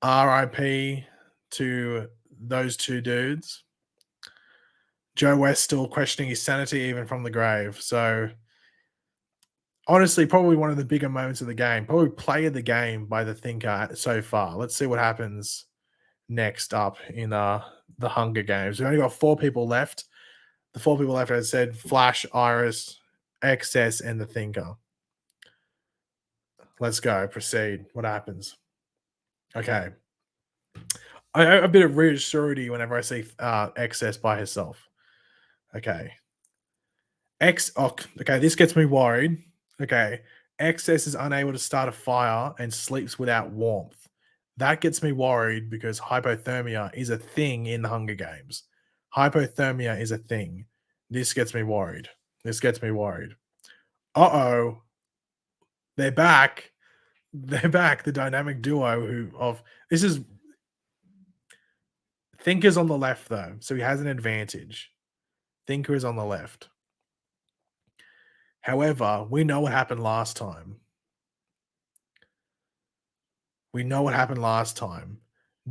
RIP to those 2 dudes. Joe West still questioning his sanity even from the grave. So, honestly, probably one of the bigger moments of the game. Probably play of the game by the Thinker so far. Let's see what happens next up in the Hunger Games. We've only got 4 people left. The 4 people left, as I said, Flash, Iris, XS, and the Thinker. Let's go. Proceed. What happens? Okay. A bit of reassurity whenever I see XS by herself. Okay. Okay, this gets me worried. Okay. XS is unable to start a fire and sleeps without warmth. That gets me worried because hypothermia is a thing in the Hunger Games. Hypothermia is a thing. This gets me worried. Uh-oh. They're back. The dynamic duo this is Thinker's on the left though, so he has an advantage. Thinker is on the left. However, we know what happened last time.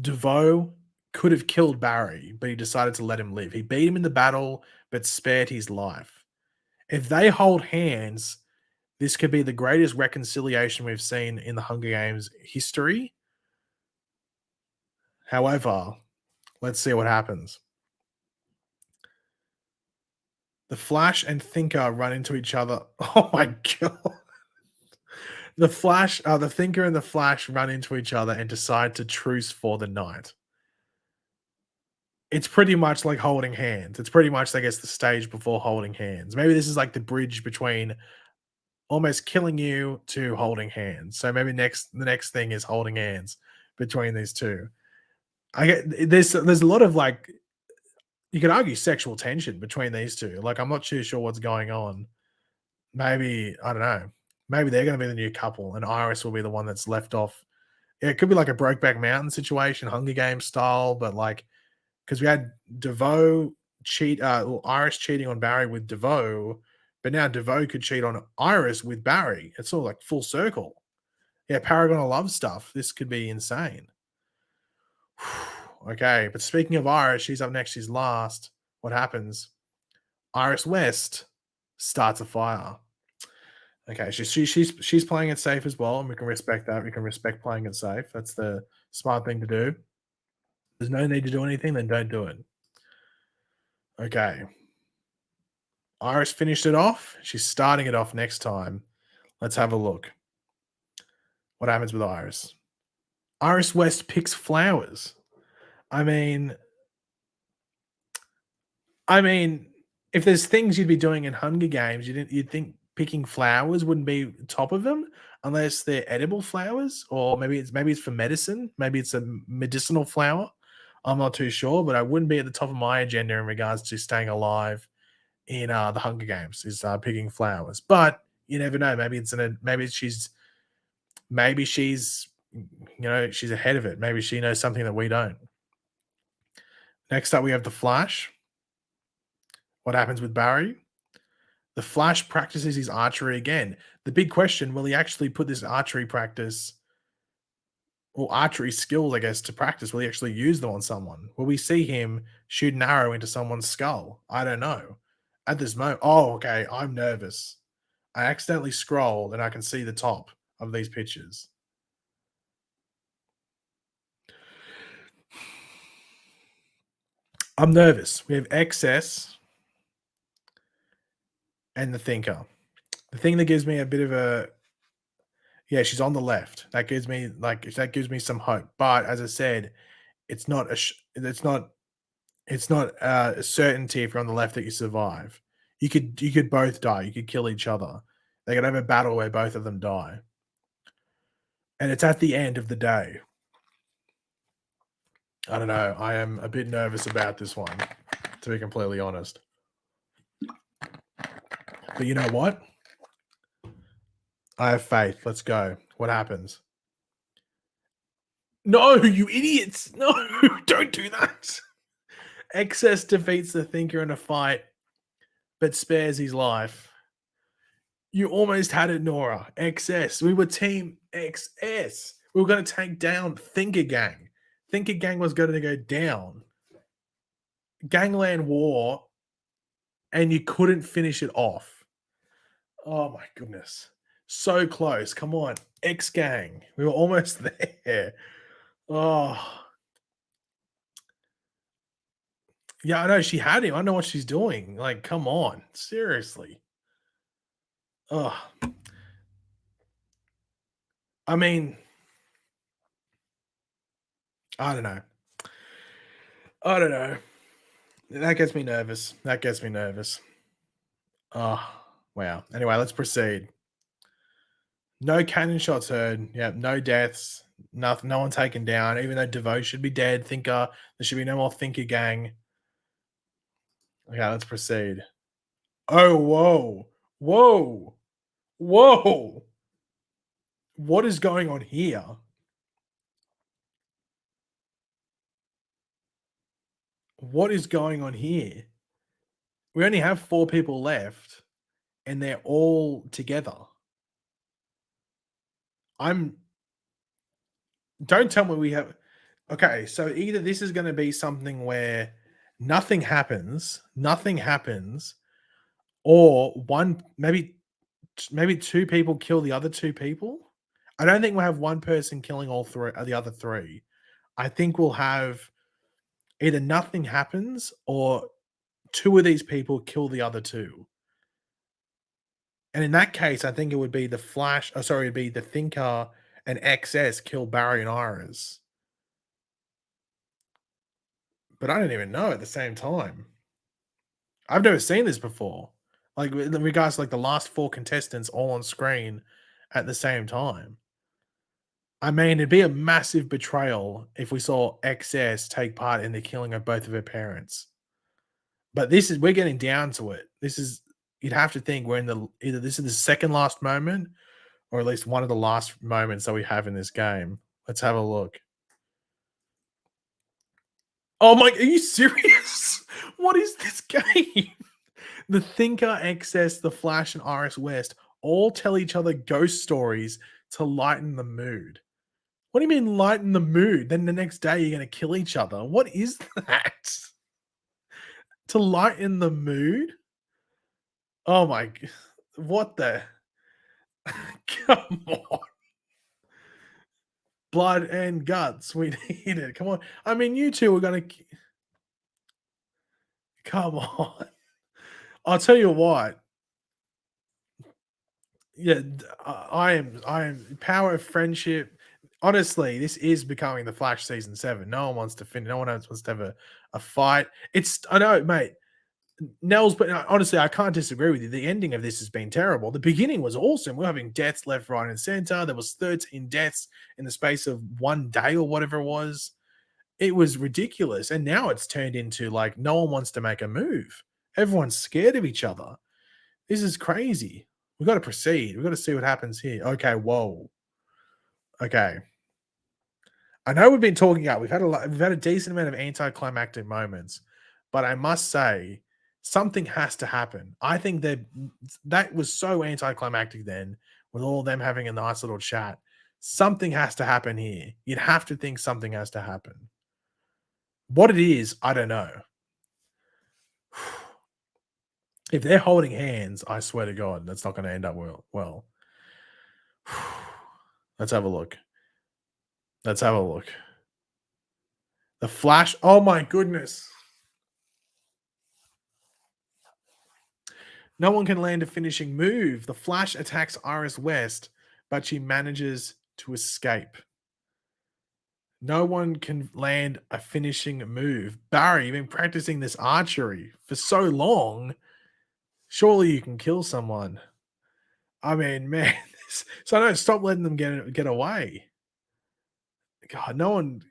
DeVoe could have killed Barry, but he decided to let him live. He beat him in the battle, but spared his life. If they hold hands, this could be the greatest reconciliation we've seen in the Hunger Games history. However, let's see what happens. The Flash and Thinker run into each other. Oh my god. The Thinker and the Flash run into each other and decide to truce for the night. It's pretty much like holding hands. It's pretty much, I guess, the stage before holding hands. Maybe this is like the bridge between almost killing you to holding hands. So maybe the next thing is holding hands between these two. There's a lot of like, you could argue sexual tension between these two. Like, I'm not too sure what's going on. Maybe, I don't know. Maybe they're going to be the new couple and Iris will be the one that's left off. Yeah, it could be like a Brokeback Mountain situation, Hunger Games style, but like, because we had DeVoe Iris cheating on Barry with DeVoe, but now DeVoe could cheat on Iris with Barry. It's all like full circle. Yeah, Paragon of Love stuff. This could be insane. Okay, but speaking of Iris, she's up next. She's last. What happens? Iris West starts a fire. Okay, she's playing it safe as well, and we can respect that. We can respect playing it safe. That's the Smart thing to do. There's no need to do anything, then don't do it. Okay. Iris finished it off. She's starting it off next time. Let's have a look. What happens with Iris? Iris West picks flowers. I mean, if there's things you'd be doing in Hunger Games, you'd think picking flowers wouldn't be top of them unless they're edible flowers, or maybe it's for medicine. Maybe it's a medicinal flower. I'm not too sure, but I wouldn't be at the top of my agenda in regards to staying alive in the Hunger Games is picking flowers. But you never know. Maybe she's she's ahead of it. Maybe she knows something that we don't. Next up, we have the Flash. What happens with Barry? The Flash practices his archery again. The big question, will he actually put this archery practice or archery skills, I guess, to practice? Will he actually use them on someone? Will we see him shoot an arrow into someone's skull? I don't know. At this moment, oh, okay, I'm nervous. I accidentally scrolled and I can see the top of these pictures. I'm nervous. We have XS and the Thinker. The thing that gives me a bit of a she's on the left. That gives me some hope. But as I said, it's not a certainty if you're on the left that you survive. You could both die. You could kill each other. They could have a battle where both of them die. And it's at the end of the day. I don't know. I am a bit nervous about this one, to be completely honest. But you know what? I have faith. Let's go. What happens? No, you idiots. No, don't do that. XS defeats the Thinker in a fight, but spares his life. You almost had it, Nora. XS. We were team XS. We were going to take down Thinker Gang. Thinker Gang was going to go down. Gangland War, and you couldn't finish it off. Oh my goodness. So close. Come on. X Gang. We were almost there. Oh. Yeah, I know. She had him. I know what she's doing. Like, come on. Seriously. Oh. I mean, I don't know. That gets me nervous. Oh, wow. Anyway, let's proceed. No cannon shots heard. Yeah, no deaths. Nothing. No one taken down. Even though DeVoe should be dead. Thinker. There should be no more Thinker Gang. Okay, let's proceed. Oh, whoa. Whoa. Whoa. What is going on here? What is going on here? We only have 4 people left, and they're all together. Don't tell me we have. Okay, so either this is going to be something where nothing happens, or maybe 2 people kill the other 2 people. I don't think we'll have one person killing the other 3. I think we'll have either nothing happens or 2 of these people kill the other 2. And in that case, I think it would be the Flash. Oh, sorry, it'd be the Thinker and XS kill Barry and Iris. But I don't even know at the same time. I've never seen this before. Like, in regards to like the last 4 contestants all on screen at the same time. I mean, it'd be a massive betrayal if we saw XS take part in the killing of both of her parents. But we're getting down to it. You'd have to think we're in either this is the second last moment or at least one of the last moments that we have in this game. Let's have a look. Oh my, are you serious? What is this game? The Thinker, XS, the Flash, and Iris West all tell each other ghost stories to lighten the mood. What do you mean lighten the mood? Then the next day you're going to kill each other. What is that? To lighten the mood? Oh my, what the? Come on. blood and guts. We need it. Come on. I mean, you two are gonna come on. I'll tell you what. Yeah, I am power of friendship. Honestly, this is becoming the Flash season 7. No one wants to finish. No one else wants to have a fight. It's I know, mate. Nels, but honestly, I can't disagree with you. The ending of this has been terrible. The beginning was awesome. We're having deaths left, right, and center. There was 13 deaths in the space of one day or whatever it was. It was ridiculous. And now it's turned into like no one wants to make a move. Everyone's scared of each other. This is crazy. We've got to proceed. We've got to see what happens here. Okay, whoa. Okay. I know we've been talking about we've had a decent amount of anticlimactic moments, but I must say something has to happen. I think that was so anticlimactic then with all of them having a nice little chat. Something has to happen here. You'd have to think something has to happen. What it is, I don't know. If they're holding hands, I swear to God, that's not going to end up well. Let's have a look. Let's have a look. The Flash. Oh my goodness. No one can land a finishing move. The Flash attacks Iris West, but she manages to escape. No one can land a finishing move. Barry, you've been practicing this archery for so long. Surely you can kill someone. I mean, man. So no, stop letting them get away. God, no one.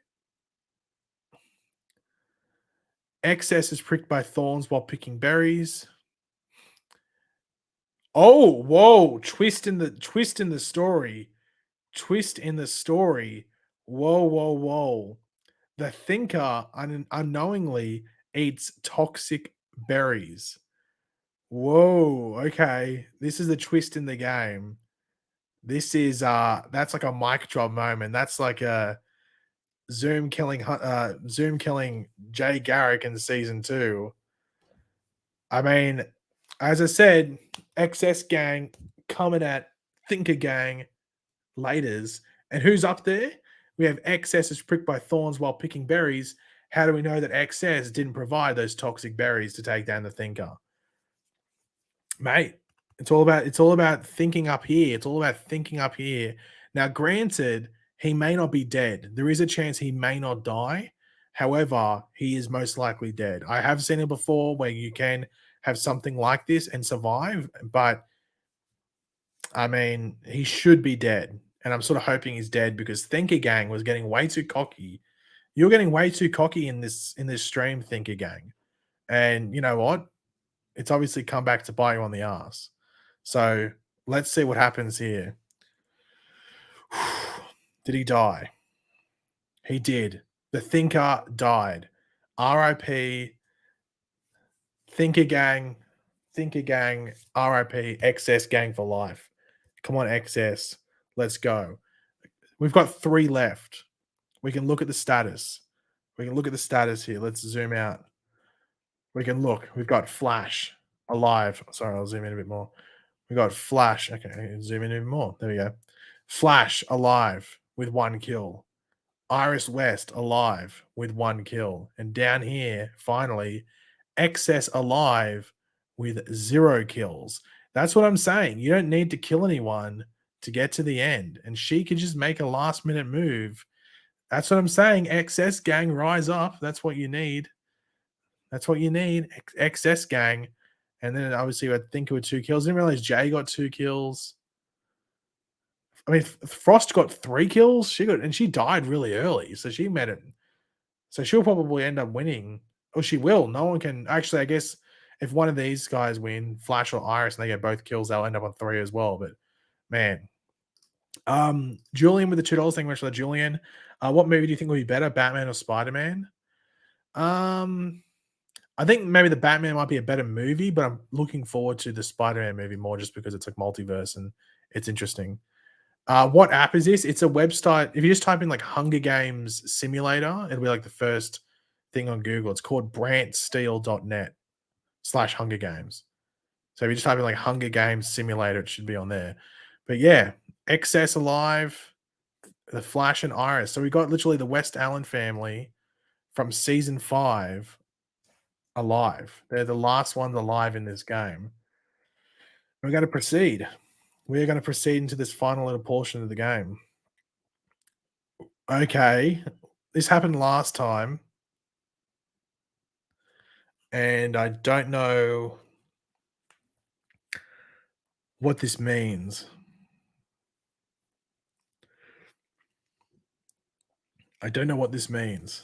Excess is pricked by thorns while picking berries. Oh, whoa! Twist in the story. Twist in the story. Whoa, whoa, whoa! The Thinker unknowingly eats toxic berries. Whoa! Okay, this is a twist in the game. This is that's like a mic drop moment. That's like a Zoom killing Jay Garrick in season 2. I mean, as I said, XS Gang coming at Thinker Gang laters. And who's up there? We have XS is pricked by thorns while picking berries. How do we know that XS didn't provide those toxic berries to take down the Thinker? Mate, it's all about thinking up here. It's all about thinking up here. Now, granted, he may not be dead. There is a chance he may not die. However, he is most likely dead. I have seen it before where you can have something like this and survive, but I mean, he should be dead. And I'm sort of hoping he's dead because Thinker Gang was getting way too cocky. You're getting way too cocky in this stream, Thinker Gang. And you know what? It's obviously come back to bite you on the ass. So let's see what happens here. Did he die? He did. The Thinker died. RIP. Thinker Gang. Thinker Gang. RIP. XS Gang for life. Come on, XS. Let's go. We've got 3 left. We can look at the status. We can look at the status here. Let's zoom out. We can look. We've got Flash alive. Sorry, I'll zoom in a bit more. We got Flash. Okay, zoom in even more. There we go. Flash alive with 1 kill. Iris West alive with 1 kill. And down here, finally, XS alive with 0 kills. That's what I'm saying. You don't need to kill anyone to get to the end. And she could just make a last-minute move. That's what I'm saying. XS Gang, rise up. That's what you need. That's what you need. XS Gang. And then obviously I think it was 2 kills. Didn't realize Jay got 2 kills. I mean, Frost got 3 kills. She died really early, so she made it. So she'll probably end up winning. Or she will. No one can actually. I guess if one of these guys win, Flash or Iris, and they get both kills, they'll end up on 3 as well. But man, Julian with the $2. Thank you much for that, Julian. What movie do you think will be better, Batman or Spider-Man? I think maybe the Batman might be a better movie, but I'm looking forward to the Spider-Man movie more just because it's like multiverse and it's interesting. What app is this? It's a website. If you just type in like Hunger Games Simulator, it'll be like the first thing on Google. It's called brantsteel.net/Hunger Games. So if you just type in like Hunger Games Simulator, it should be on there. But yeah, XS alive. The Flash and Iris. So we got literally the West Allen family from season 5 alive. They're the last ones alive in this game. We're going to proceed. We're going to proceed into this final little portion of the game. Okay. This happened last time. And I don't know what this means. I don't know what this means.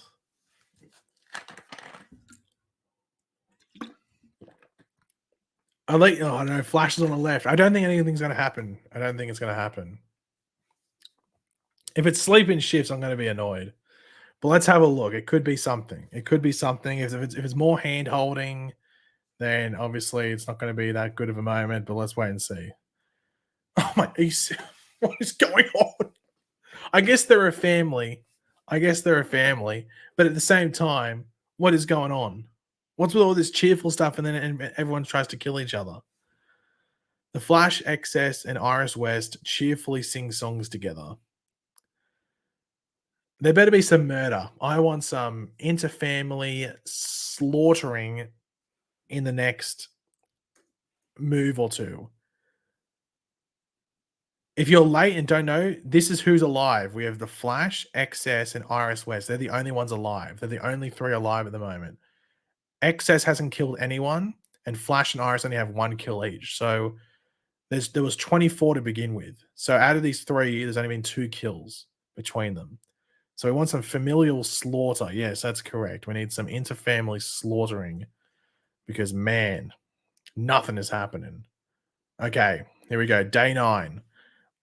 I don't know, Flash is on the left. I don't think anything's going to happen. I don't think it's going to happen. If it's sleeping shifts, I'm going to be annoyed. But let's have a look. It could be something. It could be something. If it's more hand holding, then obviously it's not going to be that good of a moment. But let's wait and see. Oh my! What is going on? I guess they're a family. But at the same time, what is going on? What's with all this cheerful stuff and everyone tries to kill each other? The Flash, XS, and Iris West cheerfully sing songs together. There better be some murder. I want some interfamily slaughtering in the next move or two. If you're late and don't know, this is who's alive. We have the Flash, XS, and Iris West. They're the only ones alive. They're the only 3 alive at the moment. XS hasn't killed anyone, and Flash and Iris only have 1 kill each. So there was 24 to begin with. So out of these 3, there's only been 2 kills between them. So we want some familial slaughter. Yes, that's correct. We need some interfamily slaughtering because, man, nothing is happening. Okay, here we go. Day 9.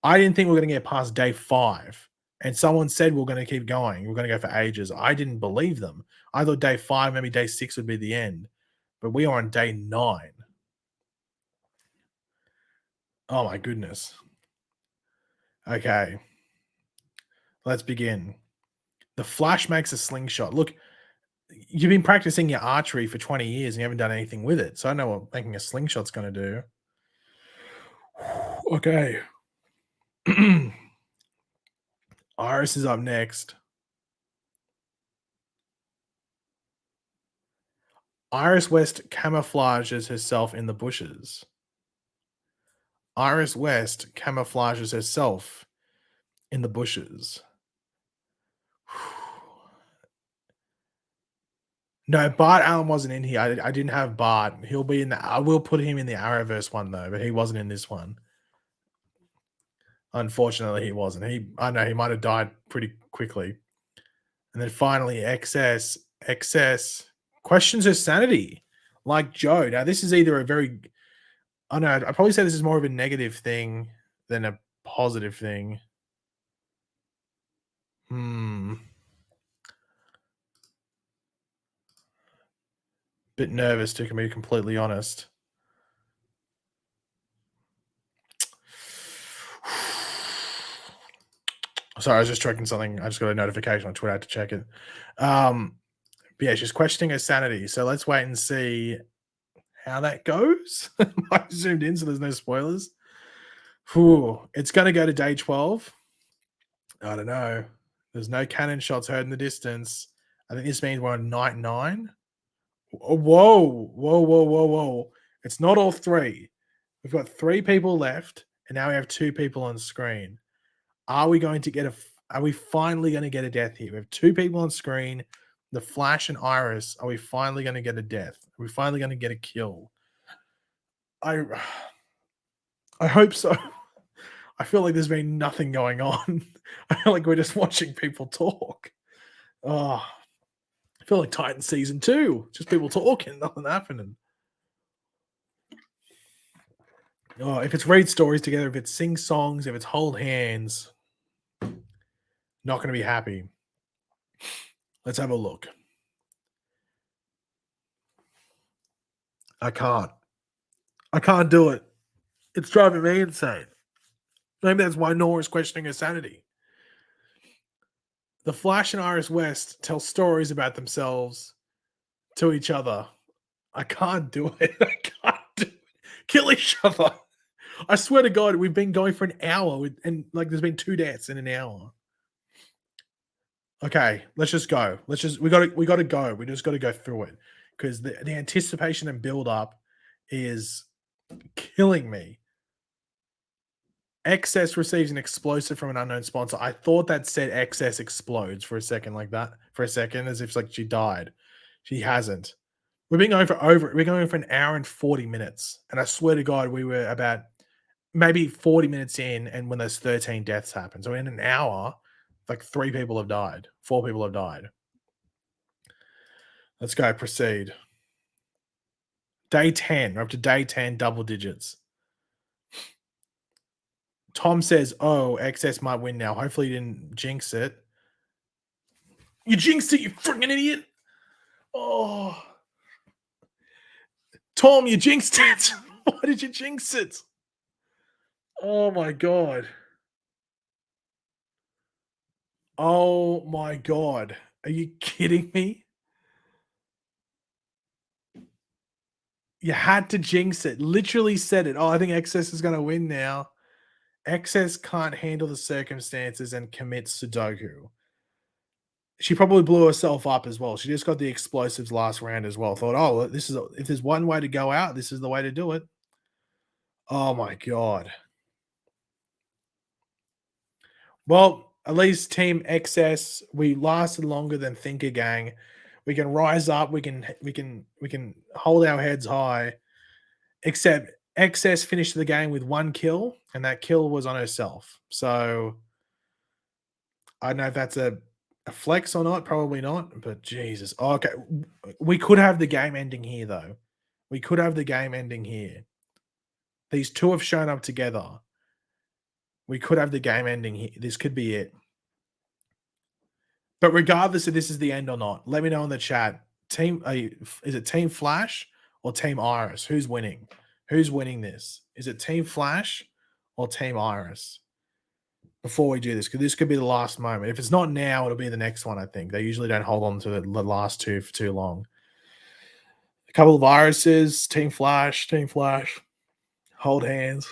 I didn't think we were going to get past day 5. And someone said we're going to keep going. We're going to go for ages. I didn't believe them. I thought day 5, maybe day 6 would be the end. But we are on day 9. Oh, my goodness. Okay. Let's begin. The Flash makes a slingshot. Look, you've been practicing your archery for 20 years and you haven't done anything with it. So I know what making a slingshot's going to do. Okay. Iris is up next. Iris West camouflages herself in the bushes. Iris West camouflages herself in the bushes. No, Bart Allen wasn't in here. I didn't have Bart. He'll be in the. I will put him in the Arrowverse one though, but he wasn't in this one. Unfortunately, he wasn't. I know he might have died pretty quickly. And then finally, XS questions her sanity, like Joe. Now, this is either a very. I know. I'd probably say this is more of a negative thing than a positive thing. Bit nervous, to be completely honest. Sorry, I was just checking something. I just got a notification on Twitter. I had to check it. But yeah, she's questioning her sanity. So let's wait and see how that goes. I zoomed in, so there's no spoilers. It's going to go to day 12. I don't know. There's no cannon shots heard in the distance. I think this means we're on night 9. Whoa. It's not all 3. We've got 3 people left, and now we have 2 people on screen. Are we finally going to get a death here? We have 2 people on screen, the Flash and Iris. Are we finally going to get a death? Are we finally going to get a kill? I hope so. I feel like there's been nothing going on. I feel like we're just watching people talk. Oh, I feel like Titan season 2. Just people talking, nothing happening. Oh, if it's read stories together, if it's sing songs, if it's hold hands, not going to be happy. Let's have a look. I can't do it. It's driving me insane. Maybe that's why Nora's questioning her sanity. The Flash and Iris West tell stories about themselves to each other. I can't do it. Kill each other. I swear to God, we've been going for an hour and there's been 2 deaths in an hour. Okay, let's just go. We gotta go. We just gotta go through it because the anticipation and build up is killing me. XS receives an explosive from an unknown sponsor. I thought that said XS explodes for a second, like that. For a second, as if like she died. She hasn't. We're going for an hour and 40 minutes. And I swear to God, we were about maybe 40 minutes in, and when those 13 deaths happened. So in an hour, like 3 people have died, 4 people have died. Let's go, proceed. Day 10. We're up to day 10, double digits. Tom says, "Oh, XS might win now. Hopefully, you didn't jinx it." You jinxed it, you freaking idiot! Oh, Tom, you jinxed it. Why did you jinx it? Oh my god. Oh my god. Are you kidding me? You had to jinx it. Literally said it. Oh, I think XS is going to win now. XS can't handle the circumstances and commits Sudoku. She probably blew herself up as well. She just got the explosives last round as well. Thought, oh, if there's one way to go out, this is the way to do it. Oh my god. Well, at least Team XS, we lasted longer than Thinker Gang. We can rise up. We can hold our heads high. Except XS finished the game with 1 kill, and that kill was on herself. So I don't know if that's a flex or not. Probably not. But Jesus, okay, we could have the game ending here though. We could have the game ending here. These two have shown up together. We could have the game ending here. This could be it. But regardless if this is the end or not, let me know in the chat. Is it Team Flash or Team Iris? Who's winning? Who's winning this? Is it Team Flash or Team Iris? Before we do this, because this could be the last moment. If it's not now, it'll be the next one, I think. They usually don't hold on to the last two for too long. A couple of Irises, Team Flash, hold hands.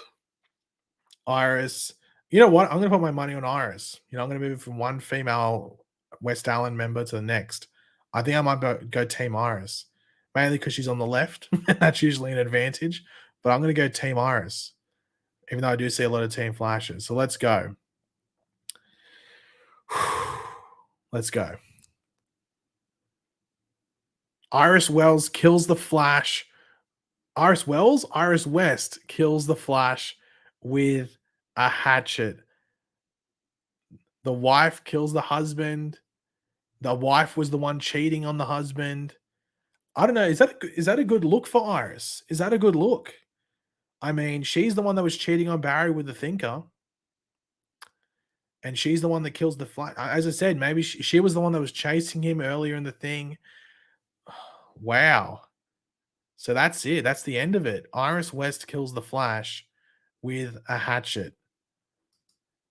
Iris. You know what? I'm going to put my money on Iris. I'm going to move from one female West Allen member to the next. I think I might go Team Iris, mainly because she's on the left. That's usually an advantage. But I'm going to go Team Iris, even though I do see a lot of Team Flashes. So let's go. Let's go. Iris Wells kills the Flash. Iris West kills the Flash with a hatchet. The wife kills the husband. The wife was the one cheating on the husband. I don't know. Is that a good look for Iris? Is that a good look? I mean, she's the one that was cheating on Barry with the Thinker. And she's the one that kills the Flash. As I said, maybe she was the one that was chasing him earlier in the thing. Wow. So that's it. That's the end of it. Iris West kills the Flash with a hatchet.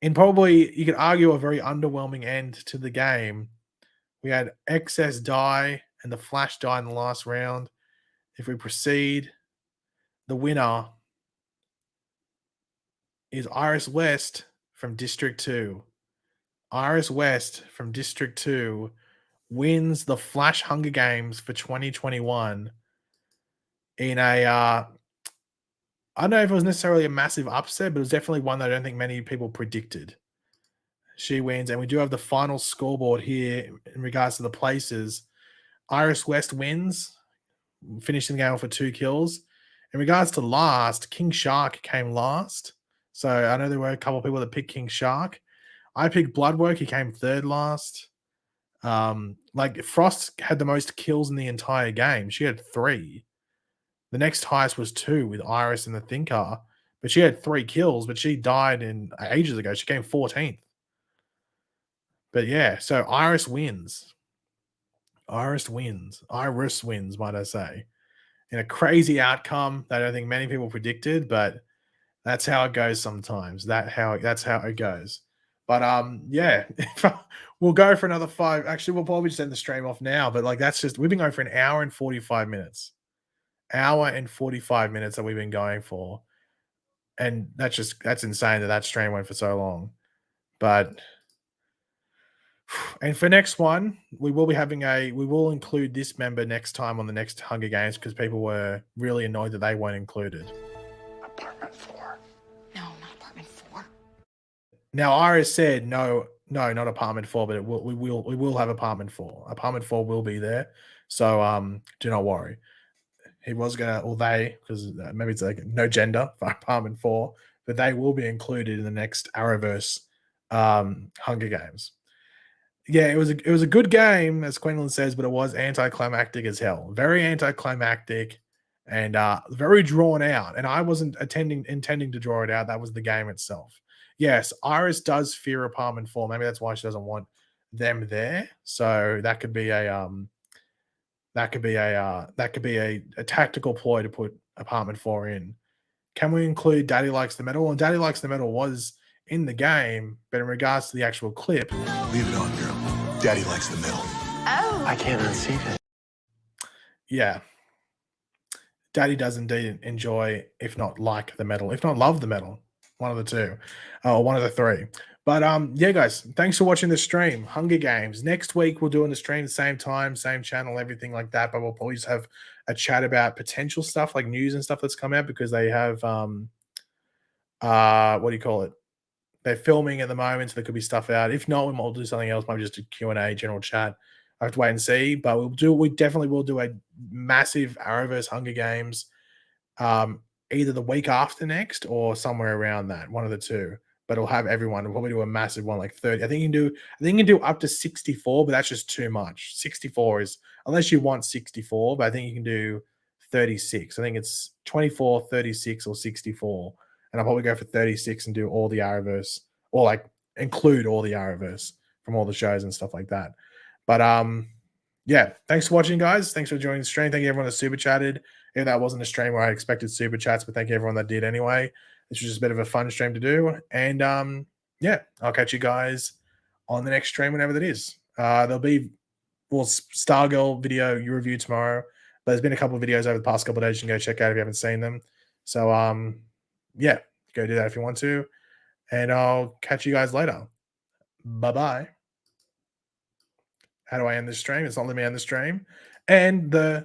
And probably, you could argue, a very underwhelming end to the game. We had XS die and the Flash die in the last round. If we proceed, the winner is Iris West from District 2. Iris West from District 2 wins the Flash Hunger Games for 2021 in a I don't know if it was necessarily a massive upset, but it was definitely one that I don't think many people predicted. She wins, and we do have the final scoreboard here in regards to the places. Iris West wins, finishing the game for 2 kills. In regards to last, King Shark came last. So I know there were a couple of people that picked King Shark. I picked Bloodwork. He came third last. Frost had the most kills in the entire game. She had 3. The next highest was 2 with Iris and the Thinker, but she had 3 kills, but she died ages ago. She came 14th. But yeah, so Iris wins. Iris wins, might I say. In a crazy outcome that I don't think many people predicted, but that's how it goes sometimes. That's how it goes. But yeah, we'll go for another 5. Actually, we'll probably just end the stream off now. But we've been going for an hour and 45 minutes. Hour and 45 minutes that we've been going for. And that's insane that stream went for so long. But And for next one, we will be having we will include this member next time on the next Hunger Games because people were really annoyed that they weren't included. Apartment 4. No, not apartment 4. Now, Iris said no, not apartment 4, but we will have apartment 4. Apartment 4 will be there, so do not worry. He was gonna, or they, because maybe it's like no gender for apartment 4, but they will be included in the next Arrowverse Hunger Games. Yeah, it was a good game, as Quinlan says, but it was anticlimactic as hell. Very anticlimactic and very drawn out. And I wasn't intending to draw it out. That was the game itself. Yes, Iris does fear apartment 4. Maybe that's why she doesn't want them there. So that could be a tactical ploy to put apartment 4 in. Can we include Daddy Likes the Metal? And Daddy Likes the Metal was in the game, but in regards to the actual clip, Leave it on, girl. Daddy likes the middle. Oh. I can't unsee it. yeah, Daddy does indeed enjoy, if not like the metal, if not love the metal, one of the two, or one of the three. But yeah, guys, thanks for watching the stream. Hunger Games. Next week we'll do on the stream, same time, same channel, everything like that. But we'll always have a chat about potential stuff like news and stuff that's come out because they have what do you call it? They're filming at the moment, so there could be stuff out. If not, we might do something else, maybe just a Q&A, general chat. I have to wait and see, but we definitely will do a massive Arrowverse Hunger Games either the week after next or somewhere around that, one of the two. But it'll have everyone. We'll probably do a massive one, like 30. I think you can do up to 64, but that's just too much. 64 is, unless you want 64, but I think you can do 36. I think it's 24, 36, or 64. And I'll probably go for 36 and do all the Arrowverse, or like include all the Arrowverse from all the shows and stuff like that. But yeah, thanks for watching, guys. Thanks for joining the stream. Thank you everyone that super chatted. If that wasn't a stream where I expected super chats, but thank you everyone that did anyway. This was just a bit of a fun stream to do. And yeah, I'll catch you guys on the next stream whenever that is. There'll be Stargirl video review tomorrow. But there's been a couple of videos over the past couple of days you can go check out if you haven't seen them. So yeah, go do that if you want to. And I'll catch you guys later. Bye-bye. How do I end this stream? It's not letting me end the stream. And the